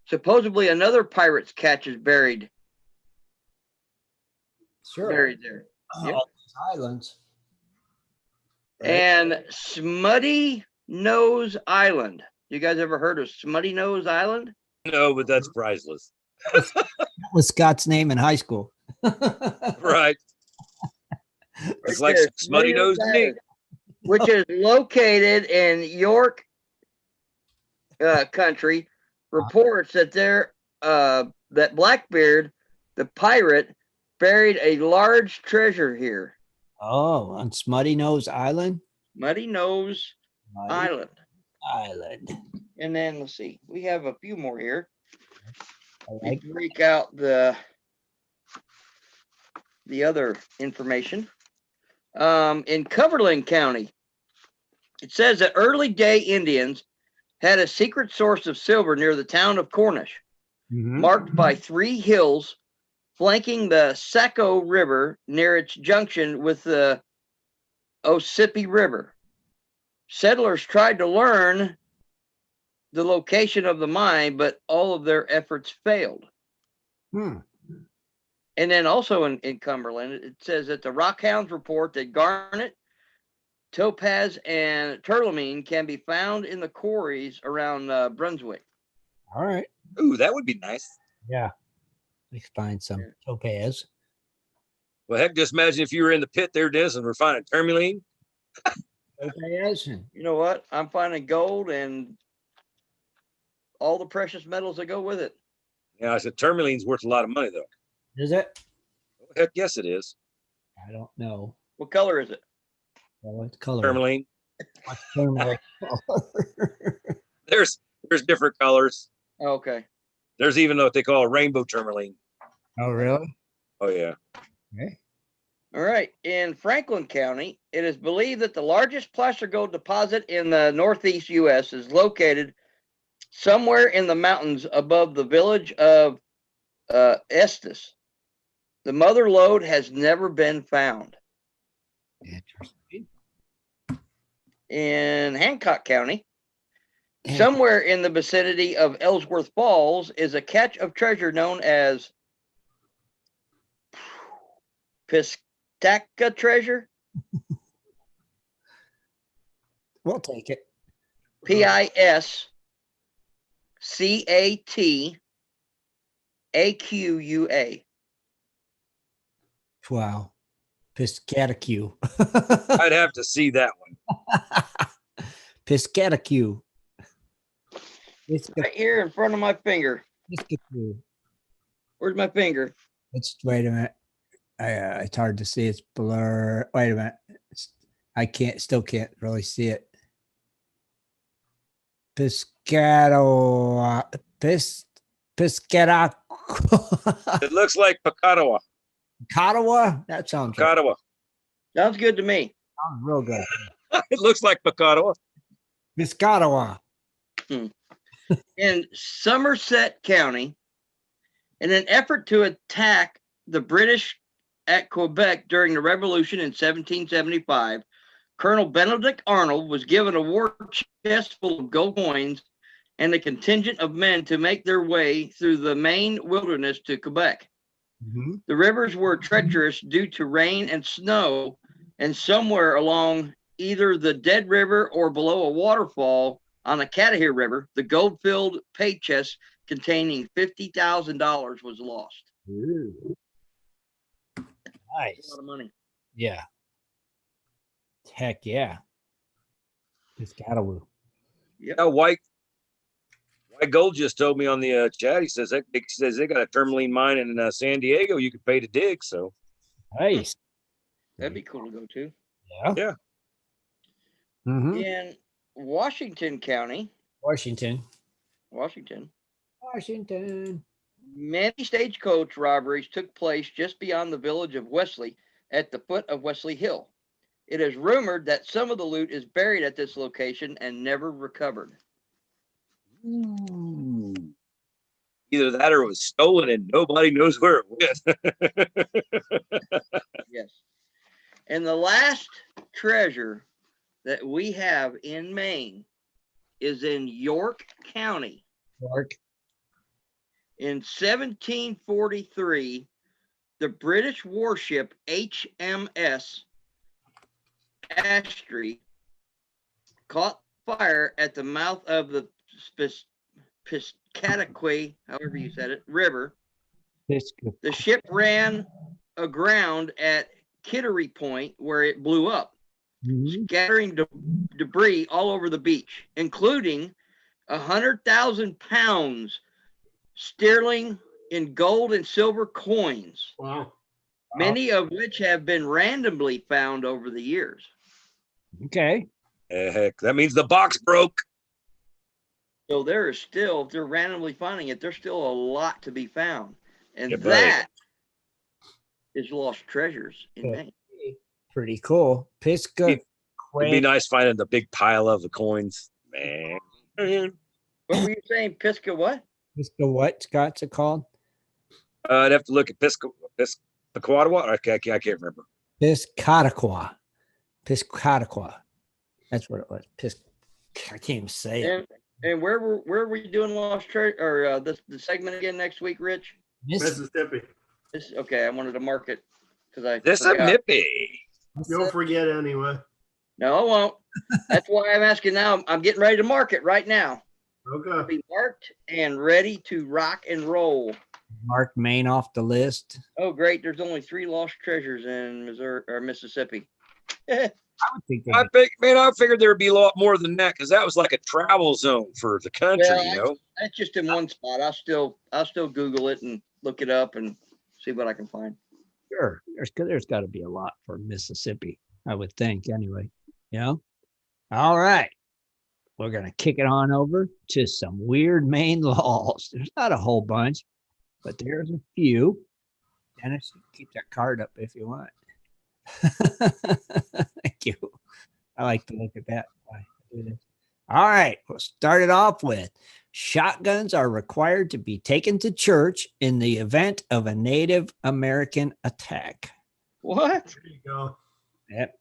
supposedly another pirate's catch is buried there. Yep. All these islands. Right. And Smutty Nose Island. You guys ever heard of Smutty Nose Island? No, but that's priceless. That was Scott's name in high school. Right. It's like Smutty Nose Island, which is located in York country. Reports that that Blackbeard, the pirate, buried a large treasure here. Oh, on Smutty Nose Island? Muddy Nose Island. And then let's see, we have a few more here. I break out the other information. In Cumberland County, it says that early day Indians had a secret source of silver near the town of Cornish, marked by 3 hills flanking the Saco River near its junction with the Ossipee River. Settlers tried to learn the location of the mine, but all of their efforts failed. And then also in Cumberland, it says that the Rockhounds report that garnet, topaz, and tourmaline can be found in the quarries around Brunswick. All right. Ooh, that would be nice. Yeah. Let's find some topaz. Well, heck, just imagine if you were in the pit there, Dennis, and we're finding tourmaline. Topaz. You know what? I'm finding gold and all the precious metals that go with it. Yeah, I said tourmaline's worth a lot of money, though. Is it? Heck, yes, it is. I don't know. What color is it? Well, what color? Tourmaline. What's tourmaline? There's different colors. Okay. There's even what they call a rainbow tourmaline. Oh, really? Oh, yeah. Okay. All right. In Franklin County, it is believed that the largest placer gold deposit in the northeast U.S. is located somewhere in the mountains above the village of Estes. The mother lode has never been found. Interesting. In Hancock County, Somewhere in the vicinity of Ellsworth Falls is a catch of treasure known as Piscataqua treasure. We'll take it. Piscataqua. Wow. Piscataqua. I'd have to see that one. Piscataqua. Right here in front of my finger. Piscataqua. Where's my finger? Wait a minute. It's hard to see. It's blur. Wait a minute. Still can't really see it. Piscataqua. Piscataqua. It looks like Pacatawa. Piscataqua? That sounds right. Pacatawa. Sounds good to me. Sounds real good. It looks like Pacatawa. Piscataqua. In Somerset County, in an effort to attack the British at Quebec during the Revolution in 1775, Colonel Benedict Arnold was given a war chest full of gold coins and a contingent of men to make their way through the Maine wilderness to Quebec. Mm-hmm. The rivers were treacherous due to rain and snow, and somewhere along either the Dead River or below a waterfall on the Catahir River, the gold-filled pay chest containing $50,000 was lost. Ooh. Nice. That's a lot of money. Yeah. Heck yeah. Piscataqua. Yep. Yeah, White Gold just told me on the chat. He says they got a tourmaline mine in San Diego. You could pay to dig. So Nice. That'd be cool to go to. yeah. Mm-hmm. In Washington County, Washington. many stagecoach robberies took place just beyond the village of Wesley at the foot of Wesley Hill. It is rumored that some of the loot is buried at this location and never recovered. Ooh. Either that or it was stolen and nobody knows where it went. Yes. And the last treasure that we have in Maine is in York County. York. In 1743, the British warship HMS Astray caught fire at the mouth of the Piscataqua, however you said it, river. The ship ran aground at Kittery Point, where it blew up, scattering debris all over the beach, including 100,000 pounds sterling in gold and silver coins. Wow. Many of which have been randomly found over the years. Okay. Heck, that means the box broke. So there is still, if they're randomly finding it, there's still a lot to be found. And Yeah, that is lost treasures in Maine. Pretty cool. Pisca. It'd be nice finding the big pile of the coins, man. What were you saying? Pisca what? Pisca what, Scott's it called? I'd have to look at Piscataqua. I can't remember. Piscataqua. That's what it was. I can't even say it. And where were we doing lost treasure or the segment again next week, Rich? Mississippi. Okay, I wanted to mark it because I This is forgot. nippy. You'll forget anyway. No, I won't. That's why I'm asking now. I'm getting ready to mark it right now. Okay. Be marked and ready to rock and roll. Mark Maine off the list. Oh, great! There's only 3 lost treasures in Missouri or Mississippi. I would think I figured there would be a lot more than that because that was like a travel zone for the country, Well, you know. That's just in one spot. I'll still Google it and look it up and see what I can find. sure. There's got to be a lot for Mississippi, I would think, anyway. You know? All right. We're going to kick it on over to some weird Maine laws. There's not a whole bunch, but there's a few. Dennis, keep that card up if you want. Thank you. I like to look at that. All right. We'll start it off with shotguns are required to be taken to church in the event of a Native American attack. What? There you go. Yep.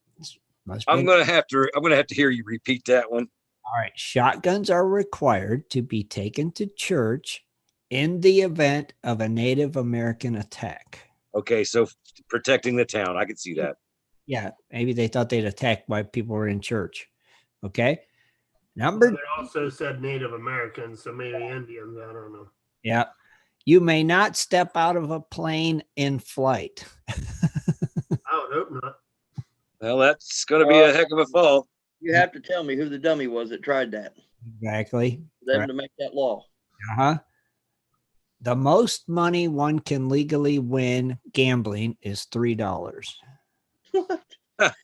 I'm gonna have to hear you repeat that one. All right. Shotguns are required to be taken to church in the event of a Native American attack. Okay, so protecting the town, I can see that. Yeah, maybe they thought they'd attack while people were in church. Okay. But Number, it also said Native Americans, so maybe Indians. I don't know. yeah. You may not step out of a plane in flight. I would hope not. Well, that's going to be a heck of a fall. You have to tell me who the dummy was that tried that. Exactly. For them Right. to make that law. Uh-huh. The most money one can legally win gambling is $3. What?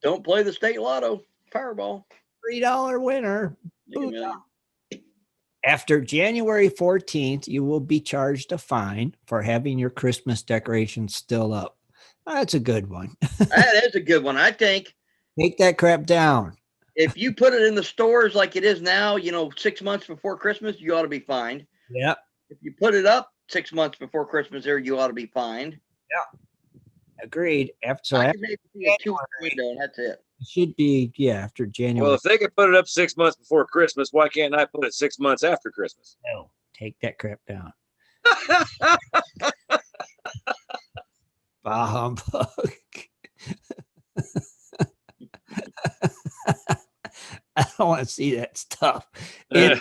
Don't play the state lotto. Powerball. $3 winner. Make a million. After January 14th, you will be charged a fine for having your Christmas decorations still up. That's a good one. That is a good one. I think Take that crap down. if you put it in the stores like it is now, 6 months before Christmas, you ought to be fined. Yep. If you put it up 6 months before Christmas, you ought to be fined. Agreed. After, I so can maybe see a 2 window, and that's it. it should be, after January. Well, if they can put it up 6 months before Christmas, why can't I put it 6 months after Christmas? No, take that crap down. Bah humbug. I don't want to see that stuff. In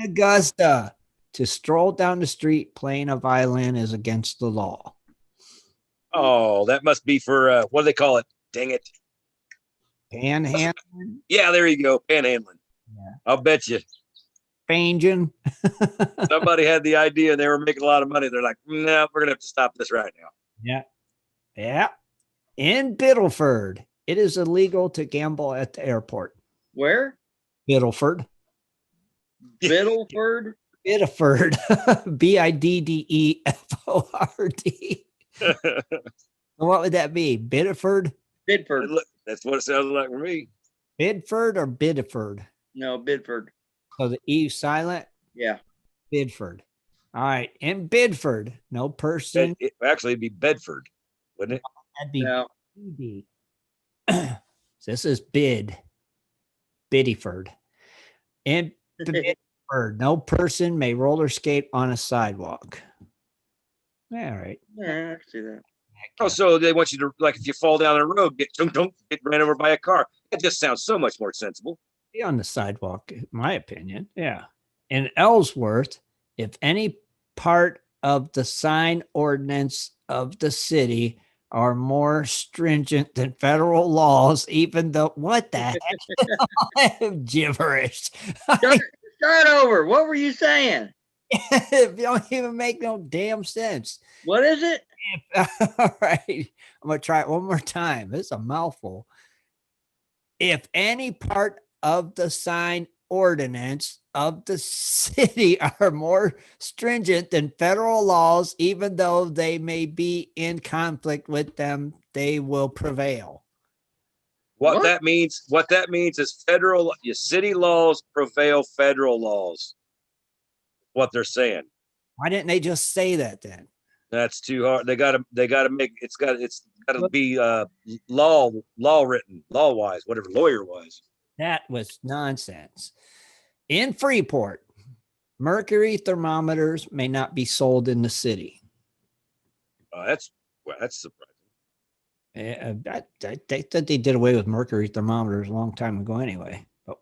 Augusta, to stroll down the street playing a violin is against the law. Oh, that must be for what do they call it? Dang it. Panhandling, Yeah, there you go. Panhandling. Yeah. I'll bet you fanging. somebody had the idea and they were making a lot of money. They're like, no, we're going to have to stop this right now. Yeah. Yeah. In Biddleford, it is illegal to gamble at the airport. Where? Biddleford. Biddleford? Biddleford. Biddeford. What would that be? Biddeford? Bidford. Look, that's what it sounds like for me. Bidford or Biddeford? No, Bidford. So the E silent? Yeah. Bidford. All right. In Bidford, no person. Actually, it'd be Bedford, wouldn't it? That'd be No. BD. So this is Biddeford. In Biddeford, no person may roller skate on a sidewalk. All right. Yeah, I can see that. Oh, so they want you to, like, if you fall down the road, get ran over by a car. That just sounds so much more sensible. Be on the sidewalk, in my opinion. Yeah. In Ellsworth, if any part of the sign ordinance of the city are more stringent than federal laws, even though what the heck? Gibberish. Start over. What were you saying? It don't even make no damn sense. What is it? All right. I'm gonna try it one more time. It's a mouthful. If any part of the sign ordinance of the city are more stringent than federal laws, even though they may be in conflict with them, they will prevail. What that means is your city laws prevail federal laws. What they're saying. Why didn't they just say that then? That's too hard. They gotta make it's gotta be law written, law wise, whatever, lawyer wise. That was nonsense. In Freeport, mercury thermometers may not be sold in the city. That's surprising. They thought they did away with mercury thermometers a long time ago anyway. But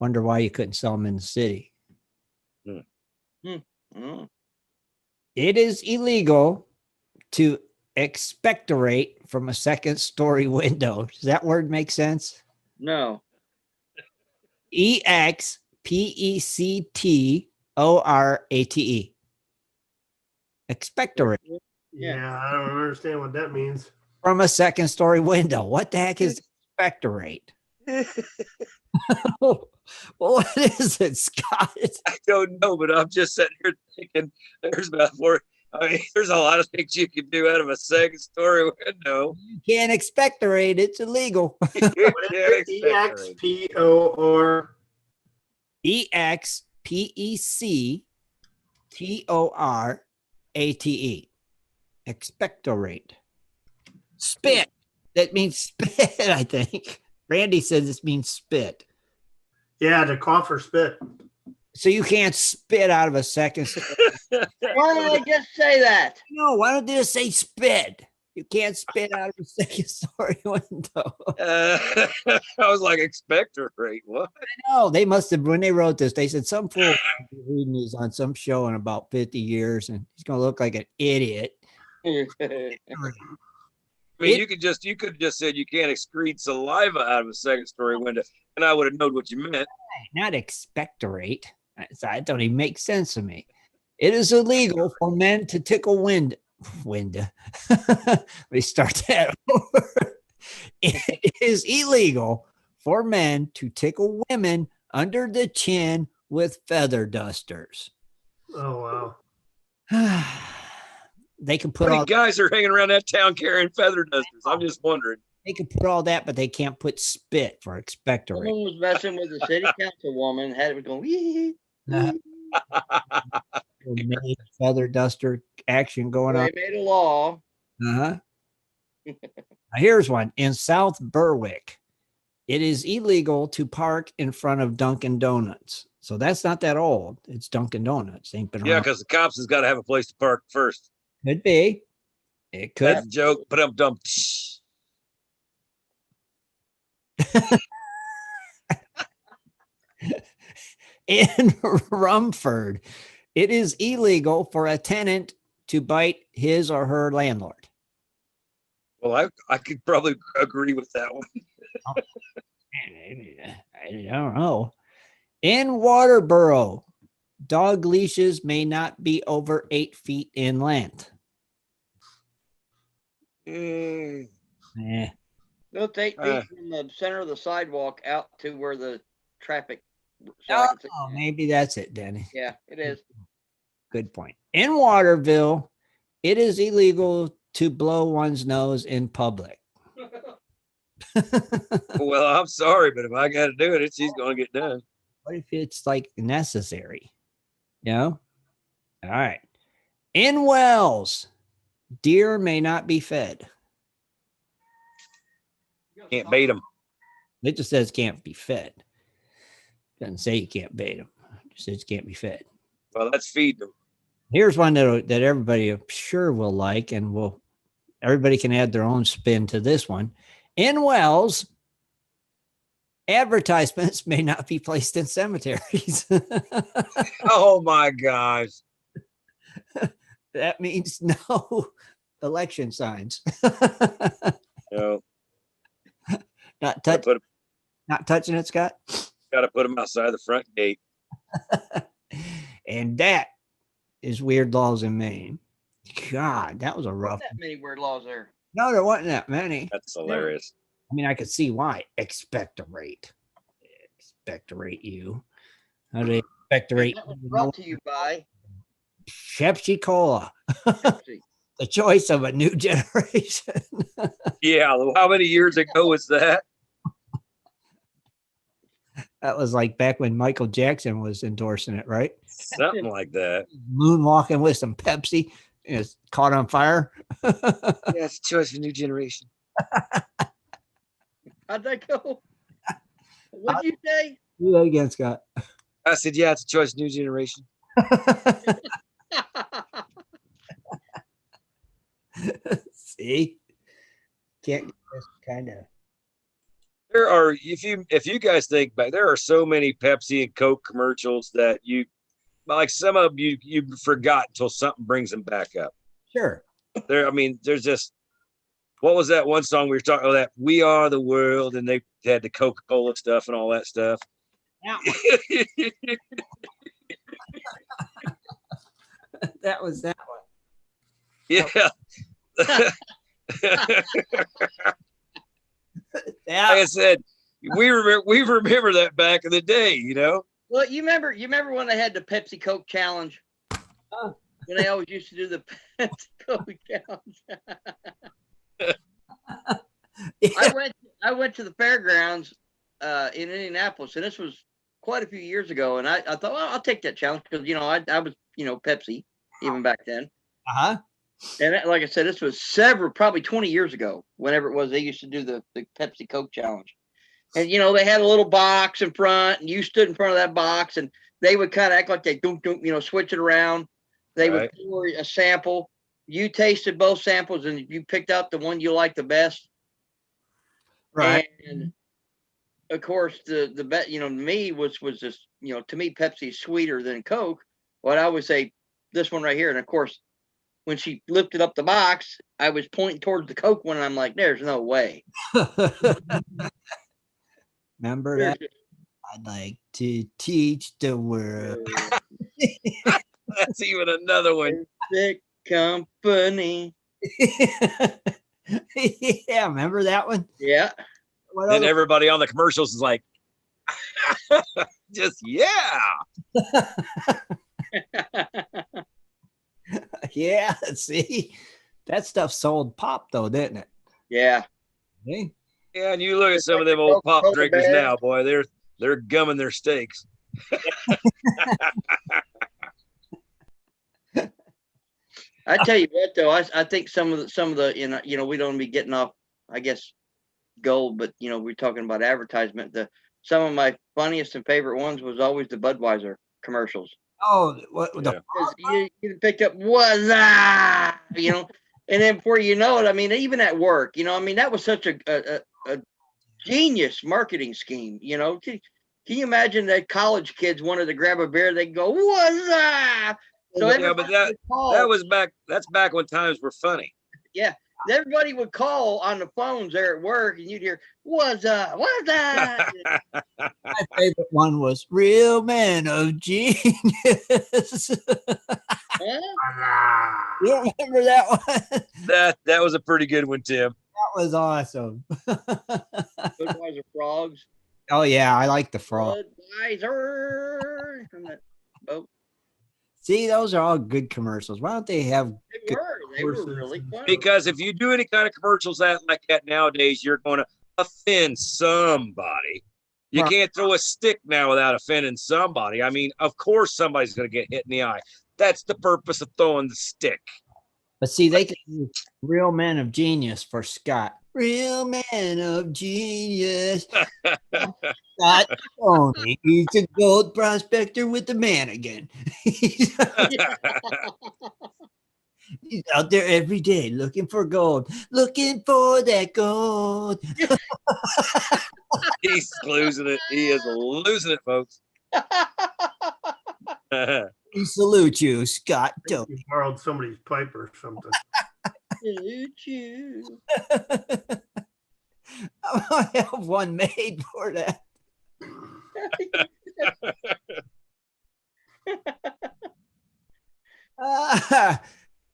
wonder why you couldn't sell them in the city. It is illegal to expectorate from a second story window. Does that word make sense? No. Expectorate. Expectorate. Yeah, I don't understand what that means. From a second story window. What the heck is expectorate? Well, what is it, Scott? I don't know, but I'm just sitting here thinking there's a lot of things you can do out of a second story window. You can't expectorate. It's illegal. EXPOR. EXPECTORATE. Expectorate. Spit. That means spit, I think. Randy says this means spit. Yeah, to cough or spit. So you can't spit out of a second story. Why did I just say that? No, why don't they just say spit? You can't spit out of a second story window. I was like, expectorate. What? No, they must have, when they wrote this, they said some fool reading these on some show in about 50 years and he's going to look like an idiot. I mean, you could just said you can't excrete saliva out of a second story window, and I would have known what you meant. Not expectorate. That don't even make sense to me. It is illegal for men to tickle wind. Let me start that over. It is illegal for men to tickle women under the chin with feather dusters. Oh, wow. They can put How all many guys are hanging around that town carrying feather dusters? I'm just wondering. they can put all that, but they can't put spit for expectorate. Someone was messing with the city councilwoman, had it going, wee. Maine feather duster action going on. They made a law. Now here's one in South Berwick. It is illegal to park in front of Dunkin' Donuts. So that's not that old. It's Dunkin' Donuts. Ain't been Yeah, around. because the cops has got to have a place to park first. Could be. It could. That's a joke, but I'm dumb. In Rumford, it is illegal for a tenant to bite his or her landlord. Well, I could probably agree with that one. I don't know. In Waterboro, dog leashes may not be over 8 feet in length. No, it's 8 feet from the center of the sidewalk out to where the traffic. Maybe that's it, Denny. Yeah, it is. Good point. In Waterville, it is illegal to blow one's nose in public. Well, I'm sorry, but if I got to do it, she's going to get done. What if it's like necessary? You know? All right. In Wells, deer may not be fed. Can't bait them. It just says can't be fed. Doesn't say you can't bait them. It just says can't be fed. Well, let's feed them. Here's one that everybody I'm sure will like, and everybody can add their own spin to this one. In Wells, advertisements may not be placed in cemeteries. Oh my gosh. That means no election signs. No. Not touching it, Scott. Got to put them outside the front gate. And that is weird laws in Maine. God, that was a rough. Not that many weird laws there. No, there wasn't that many. That's hilarious. I mean, I could see why. Expectorate you. How do they expectorate? That was brought to you by Pepsi Cola. Pepsi. The choice of a new generation. Yeah. How many years ago was that? That was like back when Michael Jackson was endorsing it, right? Something like that. Moonwalking with some Pepsi. It's caught on fire. Yeah, it's a choice of a new generation. How'd that go? What'd you say? Do that again, Scott. I said, yeah, it's a choice of new generation. See? Can't get this kind of. There are, if you guys think back, there are so many Pepsi and Coke commercials that like some of them you forgot until something brings them back up. Sure. There's just, what was that one song we were talking about? That We Are the World, and they had the Coca-Cola stuff and all that stuff. That was that one. Yeah. Yeah. Like I said, we remember that back in the day, you know. Well, you remember when they had the Pepsi Coke challenge? When they always used to do the Pepsi Coke challenge. Yeah. I went to the fairgrounds in Indianapolis, and this was quite a few years ago. And I thought, well, I'll take that challenge because I was Pepsi even back then. And like I said, this was probably 20 years ago. Whenever it was, they used to do the Pepsi Coke challenge. And they had a little box in front, and you stood in front of that box, and they would kind of act like they don't, switch it around. They would pour a sample. You tasted both samples, and you picked out the one you liked the best. Right. And of course, the bet, me was just, to me, Pepsi's sweeter than Coke. But I would say this one right here. And of course, when she lifted up the box, I was pointing towards the Coke one, and I'm like, there's no way. Remember that? I'd like to teach the world. That's even another one. Perfect company. Yeah, remember that one? Yeah. Then everybody on the commercials is like, just yeah. Yeah, see, that stuff sold pop though, didn't it? Yeah. Hey? Yeah, and you look at some of them old pop drinkers now, boy, they're gumming their steaks. I tell you what, though, I think some of the we don't be getting off, I guess, gold, but we're talking about advertisement. Some of my funniest and favorite ones was always the Budweiser commercials. Oh, what the you picked up was that, and then before you know it, I mean, even at work, that was such a genius marketing scheme. Can you imagine that college kids wanted to grab a beer? They go, "What's that?" So yeah, but that was back. That's back when times were funny. Yeah, everybody would call on the phones there at work, and you'd hear, "What's that? What's that?" My favorite one was "Real Man of Genius." You remember that one? That was a pretty good one, Tim. That was awesome. Budweiser frogs. Oh yeah, I like the frog. Budweiser from that boat. See, those are all good commercials. Why don't they have? They were really fun. Because if you do any kind of commercials like that nowadays, you're going to offend somebody. You can't throw a stick now without offending somebody. I mean, of course somebody's going to get hit in the eye. That's the purpose of throwing the stick. But see, they could use "Real Man of Genius" for Scott. Real man of genius. Scott Tony. He's a gold prospector with the man again. He's out there every day looking for gold. Looking for that gold. He's losing it. He is losing it, folks. We salute you, Scott Tony. You borrowed somebody's pipe or something. Salute you. I have one made for that.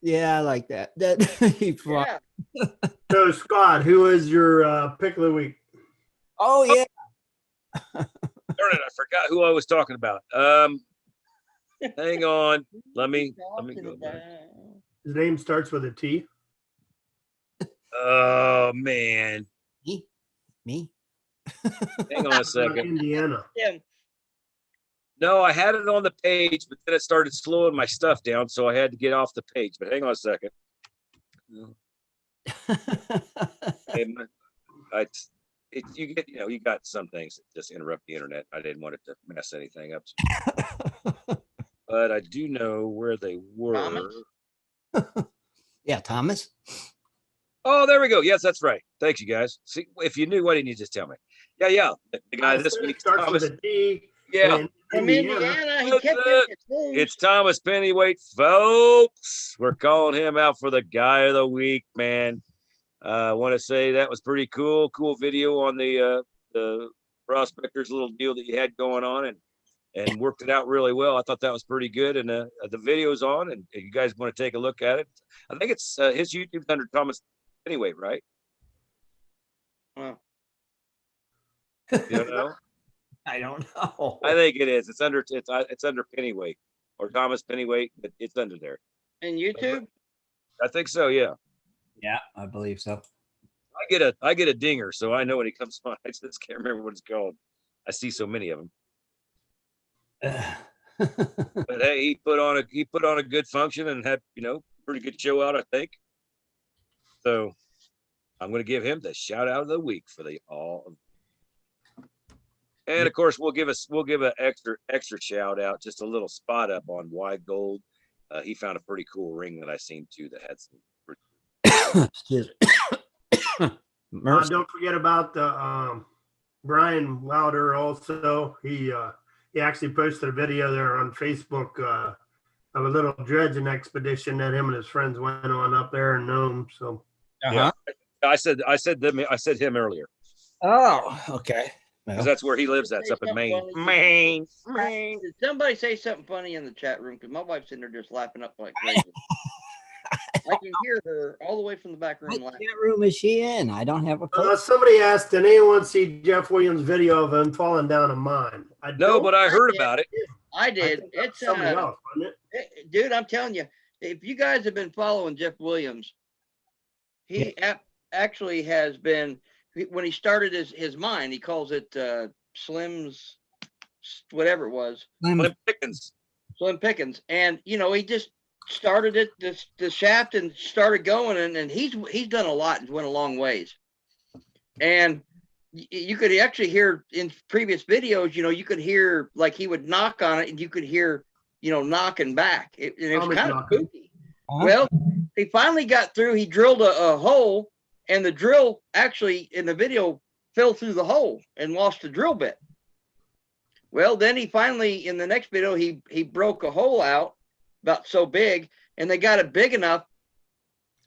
Yeah, I like that. Yeah. So, Scott, who is your pick of the week? Oh, yeah. Darn it, I forgot who I was talking about. Hang on. Let me go back. His name starts with a T. Oh man. Me? Hang on a second. Indiana. Yeah. No, I had it on the page, but then it started slowing my stuff down, so I had to get off the page. But hang on a second. You got some things that just interrupt the internet. I didn't want it to mess anything up. But I do know where they were. Thomas? Yeah, Thomas. Oh, there we go. Yes, that's right. Thanks, you guys. See, if you knew, why didn't you just tell me? Yeah. The guy this week starts Thomas. with a D. Yeah. From Indiana, he kept getting It's Thomas Pennyweight, folks. We're calling him out for the guy of the week, man. I want to say that was pretty cool. Cool video on the Prospectors little deal that you had going on, and worked it out really well. I thought that was pretty good. And the video's on, and if you guys want to take a look at it, I think it's his YouTube's under Thomas Pennyweight, right? Wow. You don't know? I don't know. I think it is. It's under Pennyweight or Thomas Pennyweight, but it's under there. And YouTube? I think so. Yeah. Yeah, I believe so. I get a dinger, so I know when he comes on. I just can't remember what it's called. I see so many of them. But hey, he put on a good function and had pretty good show out, I think. So I'm going to give him the shout out of the week for the all. And of course, we'll give an extra shout out, just a little spot up on Why Gold. He found a pretty cool ring that I seen too that had some. Excuse me. Don't forget about the Brian Louder. Also, he actually posted a video there on Facebook of a little dredging expedition that him and his friends went on up there in Nome. So, yeah, I said him earlier. Oh, okay. Because that's where he lives. That's up in Maine. Maine. Did somebody say something funny in the chat room? Because my wife's in there just laughing up like crazy. I can hear her all the way from the back room What laughing. chat room is she in? I don't have a clue. somebody asked, did anyone see Jeff Williams' video of him falling down a mine? No, but I heard about it. I did. It's somebody else, wasn't it? Dude, I'm telling you, if you guys have been following Jeff Williams, he actually has been. When he started his mine, he calls it Slim's, whatever it was. Slim Pickens. Slim Pickens. And, you know, he just started it, the shaft, and started going. And he's done a lot and went a long ways. And you could actually hear in previous videos, you know, you could hear like he would knock on it and you could hear, you know, knocking back. And it was kind of spooky. Well, he finally got through. He drilled a hole. And the drill actually in the video fell through the hole and lost the drill bit. Well, then he finally, in the next video, he broke a hole out about so big, and they got it big enough.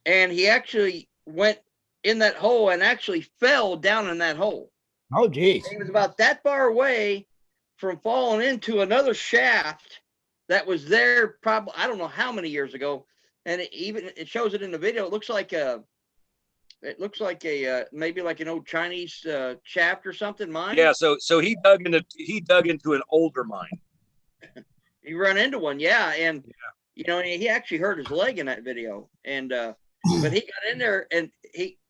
And he actually went in that hole and actually fell down in that hole. Oh, geez. He was about that far away from falling into another shaft that was there probably, I don't know how many years ago. And it shows it in the video. It looks like a maybe like an old Chinese shaft or something mine. Yeah, so he dug into an older mine. He run into one, and you know, he actually hurt his leg in that video. And but he got in there, and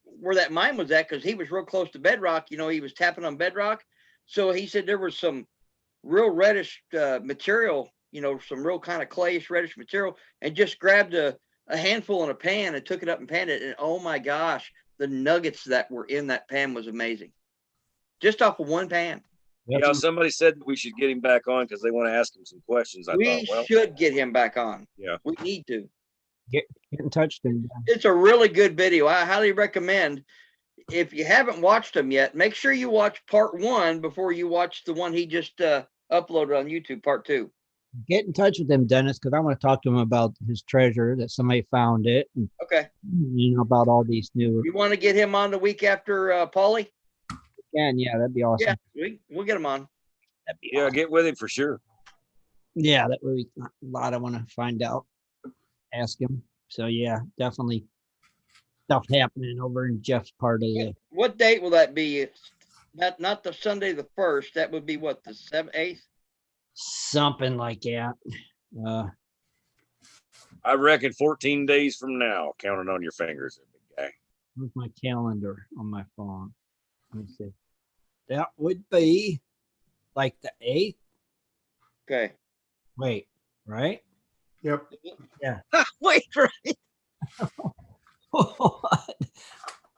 where that mine was at, because he was real close to bedrock. You know, he was tapping on bedrock, so he said there was some real reddish material. You know, some real kind of clayish reddish material, and just grabbed a handful in a pan and took it up and panned it. And oh my gosh, the nuggets that were in that pan was amazing. Just off of one pan. Yeah, somebody said we should get him back on because they want to ask him some questions. We should get him back on. Yeah. We need to. Get in touch with him. It's a really good video. I highly recommend. If you haven't watched them yet, make sure you watch part 1 before you watch the one he just uploaded on YouTube, part 2. Get in touch with him, Dennis, because I want to talk to him about his treasure, that somebody found it. And, okay. You know, about all these new. You want to get him on the week after Paulie? Yeah, that'd be awesome. Yeah, we'll get him on. That'd be awesome. Get with him for sure. Yeah, that would be a lot I want to find out. Ask him. So yeah, definitely stuff happening over in Jeff's part of the. What date will that be? Not the Sunday the 1st. That would be what, the 7th, 8th? Something like that. I reckon 14 days from now, counting on your fingers, big guy. Where's my calendar on my phone? Let me see. That would be like the 8th. Okay. Wait, right? Yep. Yeah. Wait, right? What?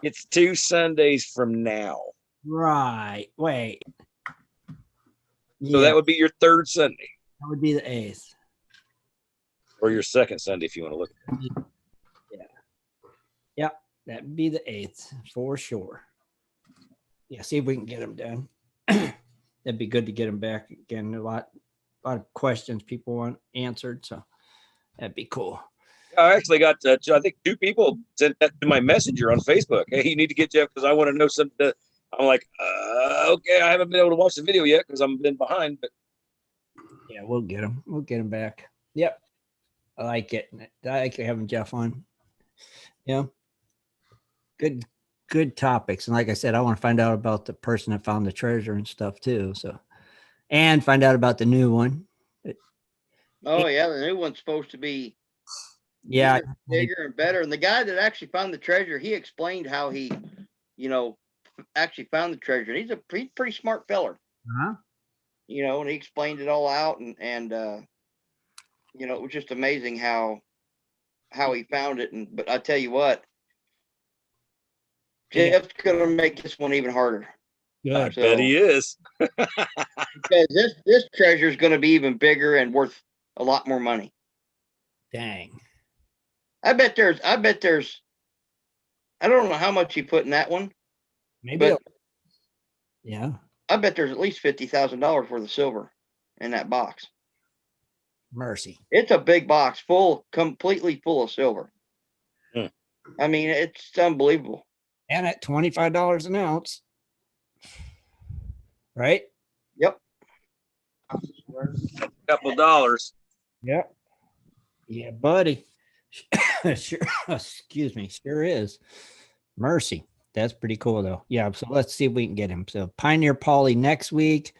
It's 2 Sundays from now. Right. Wait. So that would be your 3rd Sunday. That would be the 8th. Or your 2nd Sunday, if you want to look at it. Yeah. Yep. That would be the 8th for sure. Yeah. See if we can get him done. That'd be good to get him back again. A lot of questions people want answered. So that'd be cool. I actually got, I think 2 people sent that to my messenger on Facebook. Hey, you need to get Jeff because I want to know something. I'm like, okay, I haven't been able to watch the video yet because I've been behind. But yeah, we'll get him. We'll get him back. Yep. I like it. I like having Jeff on. Yeah. Good topics. And like I said, I want to find out about the person that found the treasure and stuff too. So, and find out about the new one. Oh yeah, the new one's supposed to be bigger and better. And the guy that actually found the treasure, he explained how he, you know, actually found the treasure. He's a pretty smart feller. Uh-huh. You know, and he explained it all out, and you know, it was just amazing how he found it. But I tell you what, Jeff's gonna make this one even harder. I Good. bet he is. Because this treasure is going to be even bigger and worth a lot more money. Dang. I bet there's I don't know how much he put in that one, Maybe. but Yeah. I bet there's at least $50,000 worth of silver in that box. Mercy. It's a big box, completely full of silver. I mean, it's unbelievable. And at $25 an ounce. Right? Yep. Couple dollars. Yep. Yeah, buddy. Sure. Excuse me. Sure is. Mercy. That's pretty cool, though. Yeah. So let's see if we can get him. So Pioneer Polly next week.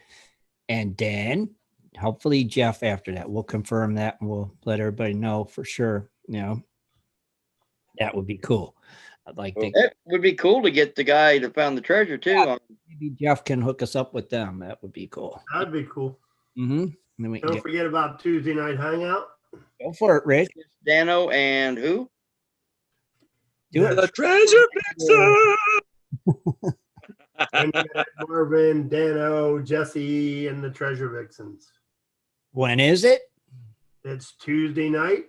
And then hopefully Jeff after that. We'll confirm that and we'll let everybody know for sure. You know, that would be cool. I'd like to. It would be cool to get the guy that found the treasure, too. Yeah, maybe Jeff can hook us up with them. That would be cool. That'd be cool. Mm-hmm. Then we can Don't forget about Tuesday night hangout. go for it, Rich. Dano and who? Do it. The treasure vixen. And you got Marvin, Dano, Jesse, and the Treasure Vixens. When is it? It's Tuesday night.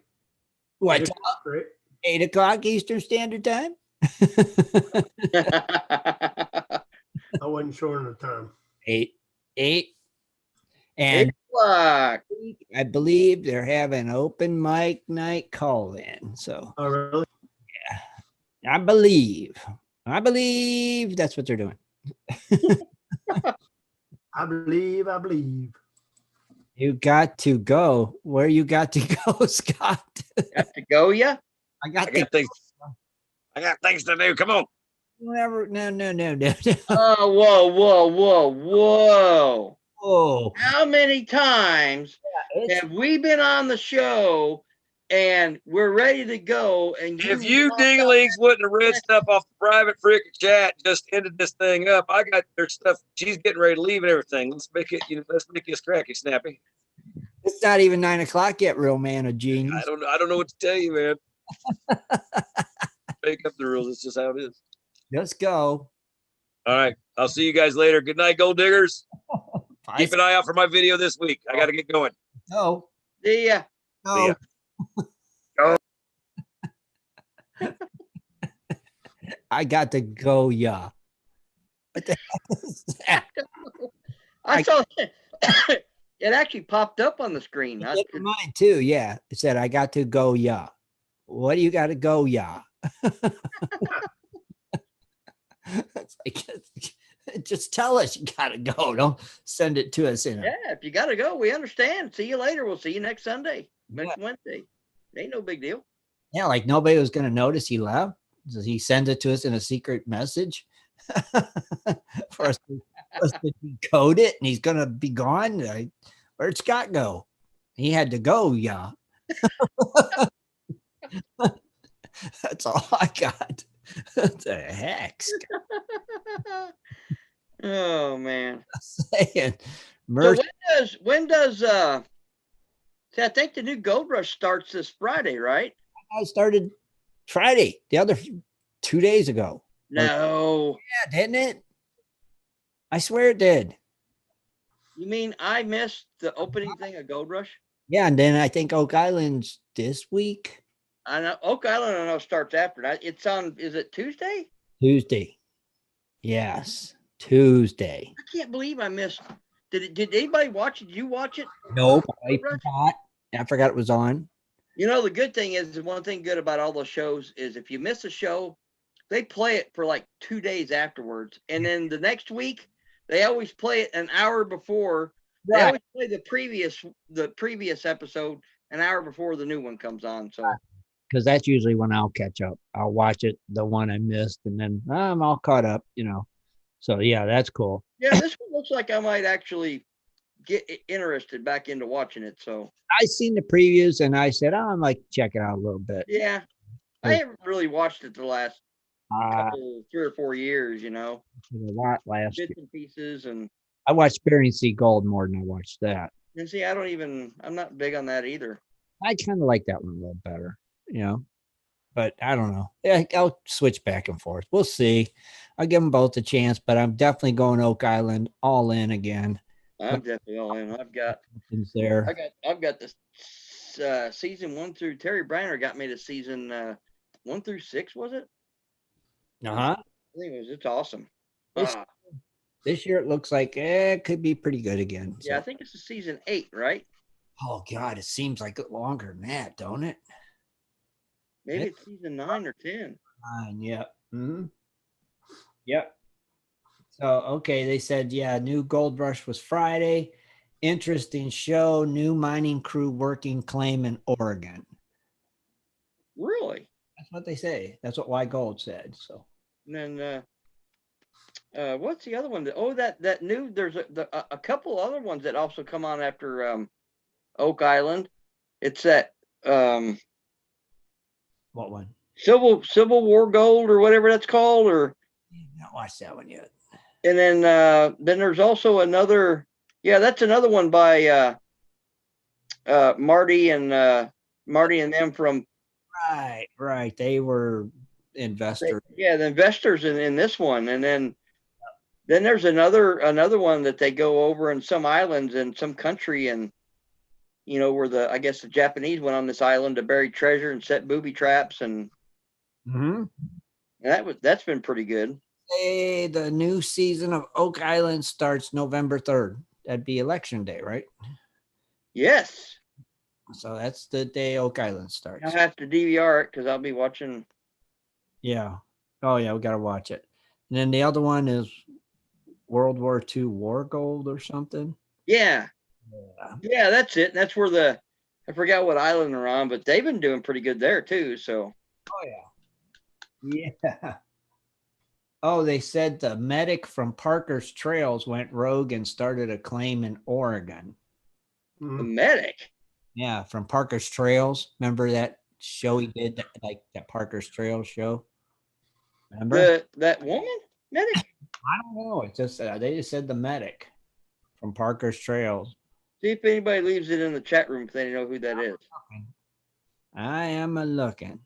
What? 8 o'clock, right? 8 o'clock Eastern Standard Time? I wasn't sure on the time. 8. And 8 o'clock. I believe they're having open mic night call in. So Oh, really? I believe that's what they're doing. I believe. You got to go. Where you got to go, Scott? Got to go, yeah? I I got got things to do. Come on. Whatever. No. Oh, whoa. Oh, How many times have we been on the show and we're ready to go? And If you dinglings wouldn't have read stuff off the private frickin' chat, just ended this thing up. I got their stuff. She's getting ready to leave and everything. Let's make it. Let's make this cracky snappy. it's not even 9 o'clock yet, real man of genius. I don't know what to tell you, man. Make up the rules. It's just how it is. Let's go. All right. I'll see you guys later. Good night, gold diggers. Bye. Keep an eye out for my video this week. I got to get going. No. See ya. No. Go. I got to go, yeah. What the hell is that? I saw it. It actually popped up on the screen. Look at mine too. Yeah. It said, I got to go, yeah. What do you got to go, yeah? It's like, just tell us you got to go. Don't send it to us in Yeah, if you got to go, we understand. See you later. We'll see you next Sunday, next Wednesday. Ain't no big deal. Yeah, like nobody was going to notice he left. Does he send it to us in a secret message for us to decode it? And he's going to be gone. Where'd Scott go? He had to go, yeah. That's all I got. What the heck? Oh man. Saying, So when does see, I think the new gold rush starts this Friday, right? I started Friday, the other 2 days ago. No. Yeah, didn't it? I swear it did. You mean I missed the opening thing of Gold Rush? Yeah, and then I think Oak Island's this week. I know Oak Island I know starts after that. It's on, is it Tuesday? Tuesday. Yes, Tuesday. I can't believe I missed. Did anybody watch it? Did you watch it? Nope. I Gold Rush? forgot. I forgot it was on. You know, the good thing is, the one thing good about all those shows is if you miss a show, they play it for like 2 days afterwards. And then the next week, they always play it an hour before. They Right. always play the previous episode an hour before the new one comes on. So Because that's usually when I'll catch up. I'll watch it, the one I missed, and then I'm all caught up, So yeah, that's cool. yeah, this one looks like I might actually get interested back into watching it. So I seen the previews and I said, I might check it out a little bit. yeah, I haven't really watched it the last Uh, couple, 3 or 4 years, a lot last year. bits and pieces. And I watched Bearing Sea Gold more than I watched that. see, I'm not big on that either. I kind of like that one a little better, but I don't know. Yeah, I'll switch back and forth. We'll see. I'll give them both a chance, but I'm definitely going Oak Island all in again. I'm definitely all in. I've got there. this season 1 through Terry Briner got me to season 1 through 6, was it? Uh-huh. I think it's awesome. This year it looks like it could be pretty good again. Yeah, I think it's a season 8, right? Oh God, it seems like longer than that, don't it? Maybe it's season 9 or 10. 9, yep. Mm-hmm. Yep. So okay, they said new gold rush was Friday. Interesting show. New mining crew working claim in Oregon. Really? That's what they say. That's what Y Gold said. So. And then what's the other one? That new. There's a couple other ones that also come on after Oak Island. It's that what one? Civil War Gold or whatever that's called, or not watched that one yet. And then there's also another. Yeah, that's another one by Marty and them from. Right. They were investors. The investors in this one, and then there's another one that they go over in some islands in some country, and where I guess the Japanese went on this island to bury treasure and set booby traps, and that's been pretty good. Hey, the new season of Oak Island starts November 3rd. That'd be election day, right? Yes. So that's the day Oak Island starts. I'll have to DVR it because I'll be watching. Yeah. Oh, yeah, we got to watch it. And then the other one is World War II War Gold or something. Yeah, that's it. That's where I forgot what island they're on, but they've been doing pretty good there too. So. Oh, yeah. Yeah. Oh, they said the medic from Parker's Trails went rogue and started a claim in Oregon. The medic? Yeah, from Parker's Trails. Remember that show he did, that Parker's Trails show? Remember? That woman? Medic? I don't know. It's just they just said the medic from Parker's Trails. See if anybody leaves it in the chat room if they know who that is. I am looking.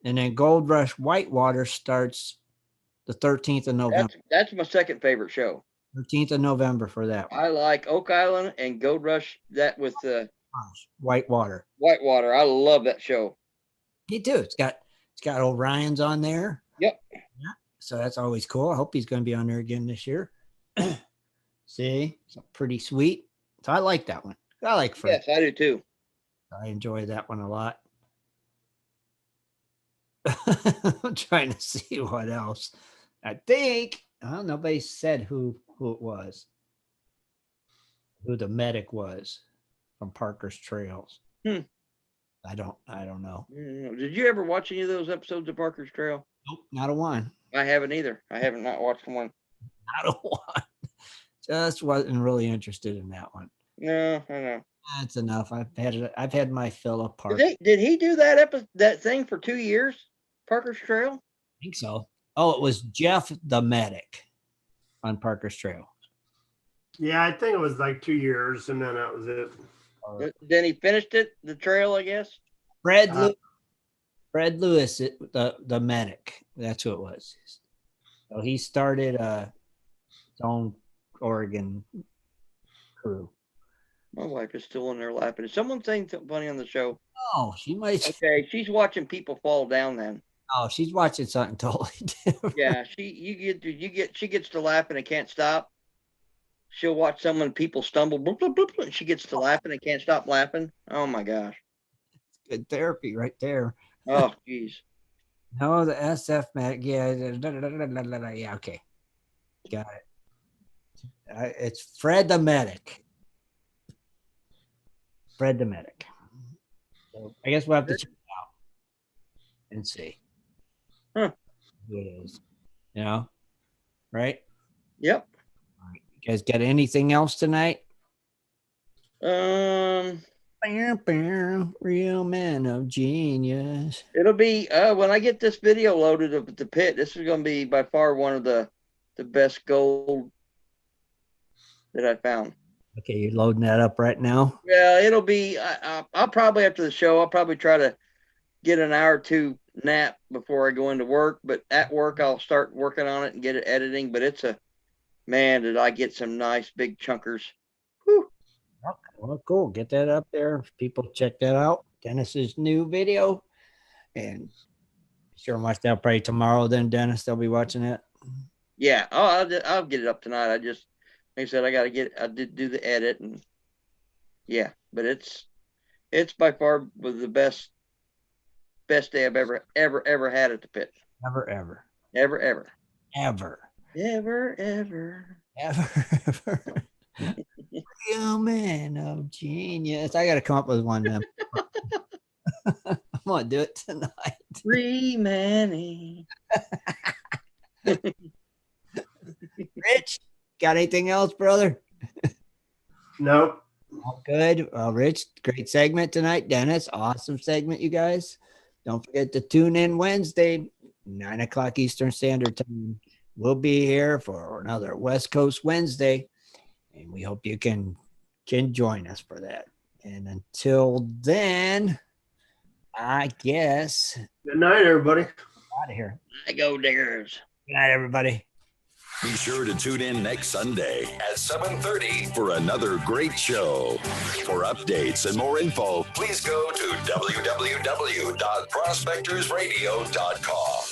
And then Gold Rush Whitewater starts the 13th of November. That's my second favorite show. 13th of November for that one. I like Oak Island and Gold Rush, that with the Whitewater. I love that show. Me too. It's got Orion's on there. Yep. Yeah. So that's always cool. I hope he's going to be on there again this year. See, it's pretty sweet. So I like that one. I like Fred. Yes, I do too. I enjoy that one a lot. I'm trying to see what else. I think nobody said who it was, who the medic was from Parker's Trails. I don't know. Did you ever watch any of those episodes of Parker's Trail? Nope, not a one. I haven't either. I haven't not watched one. Not a one. Just wasn't really interested in that one. No, I know. That's enough. I've had my fill of Parker. Did he do that thing for 2 years? Parker's Trail? I think so. Oh, it was Jeff the medic on Parker's Trail. Yeah, I think it was like 2 years, and then that was it. Then he finished the trail, I guess. Fred Lewis, the medic. That's who it was. So he started his own Oregon crew. My wife is still in there laughing. Is someone saying something funny on the show? Oh, she might. Okay, she's watching people fall down then. Oh, she's watching something totally different. Yeah, she gets to laughing and can't stop. She'll watch people stumble, bloop, bloop, bloop, and she gets to laughing and can't stop laughing. Oh my gosh. Good therapy right there. Oh, geez. No, the SF medic. Yeah. Yeah, okay. Got it. It's Fred the medic. Fred the medic. So I guess we'll have to check it out and see who it is. Right? Yep. All right. You guys got anything else tonight? Real man of genius. It'll be when I get this video loaded up at the pit. This is going to be by far one of the best gold that I found. Okay, you're loading that up right now. Yeah, it'll be. I'll probably after the show. I'll probably try to get an hour or two nap before I go into work. But at work, I'll start working on it and get it editing. But it's man, did I get some nice big chunkers. Whew. Well, cool. Get that up there. People check that out. Dennis's new video. And sure watch that probably tomorrow then, Dennis. They'll be watching it. Yeah. Oh, I'll get it up tonight. I just, like I said, I did do the edit, and yeah, but it's by far was the best day I've ever had at the pit. Ever. Real man of genius. I got to come up with one then. I'm going to do it tonight. Free Manny. Rich, got anything else, brother? Nope. All good. Well, Rich, great segment tonight. Dennis, awesome segment, you guys. Don't forget to tune in Wednesday, 9 o'clock Eastern Standard Time. We'll be here for another West Coast Wednesday, and we hope you can join us for that. And until then, I guess. Good night, everybody. Out of here. I go diggers. Good night, everybody. Be sure to tune in next Sunday at 7:30 for another great show. For updates and more info, please go to www.prospectorsradio.com.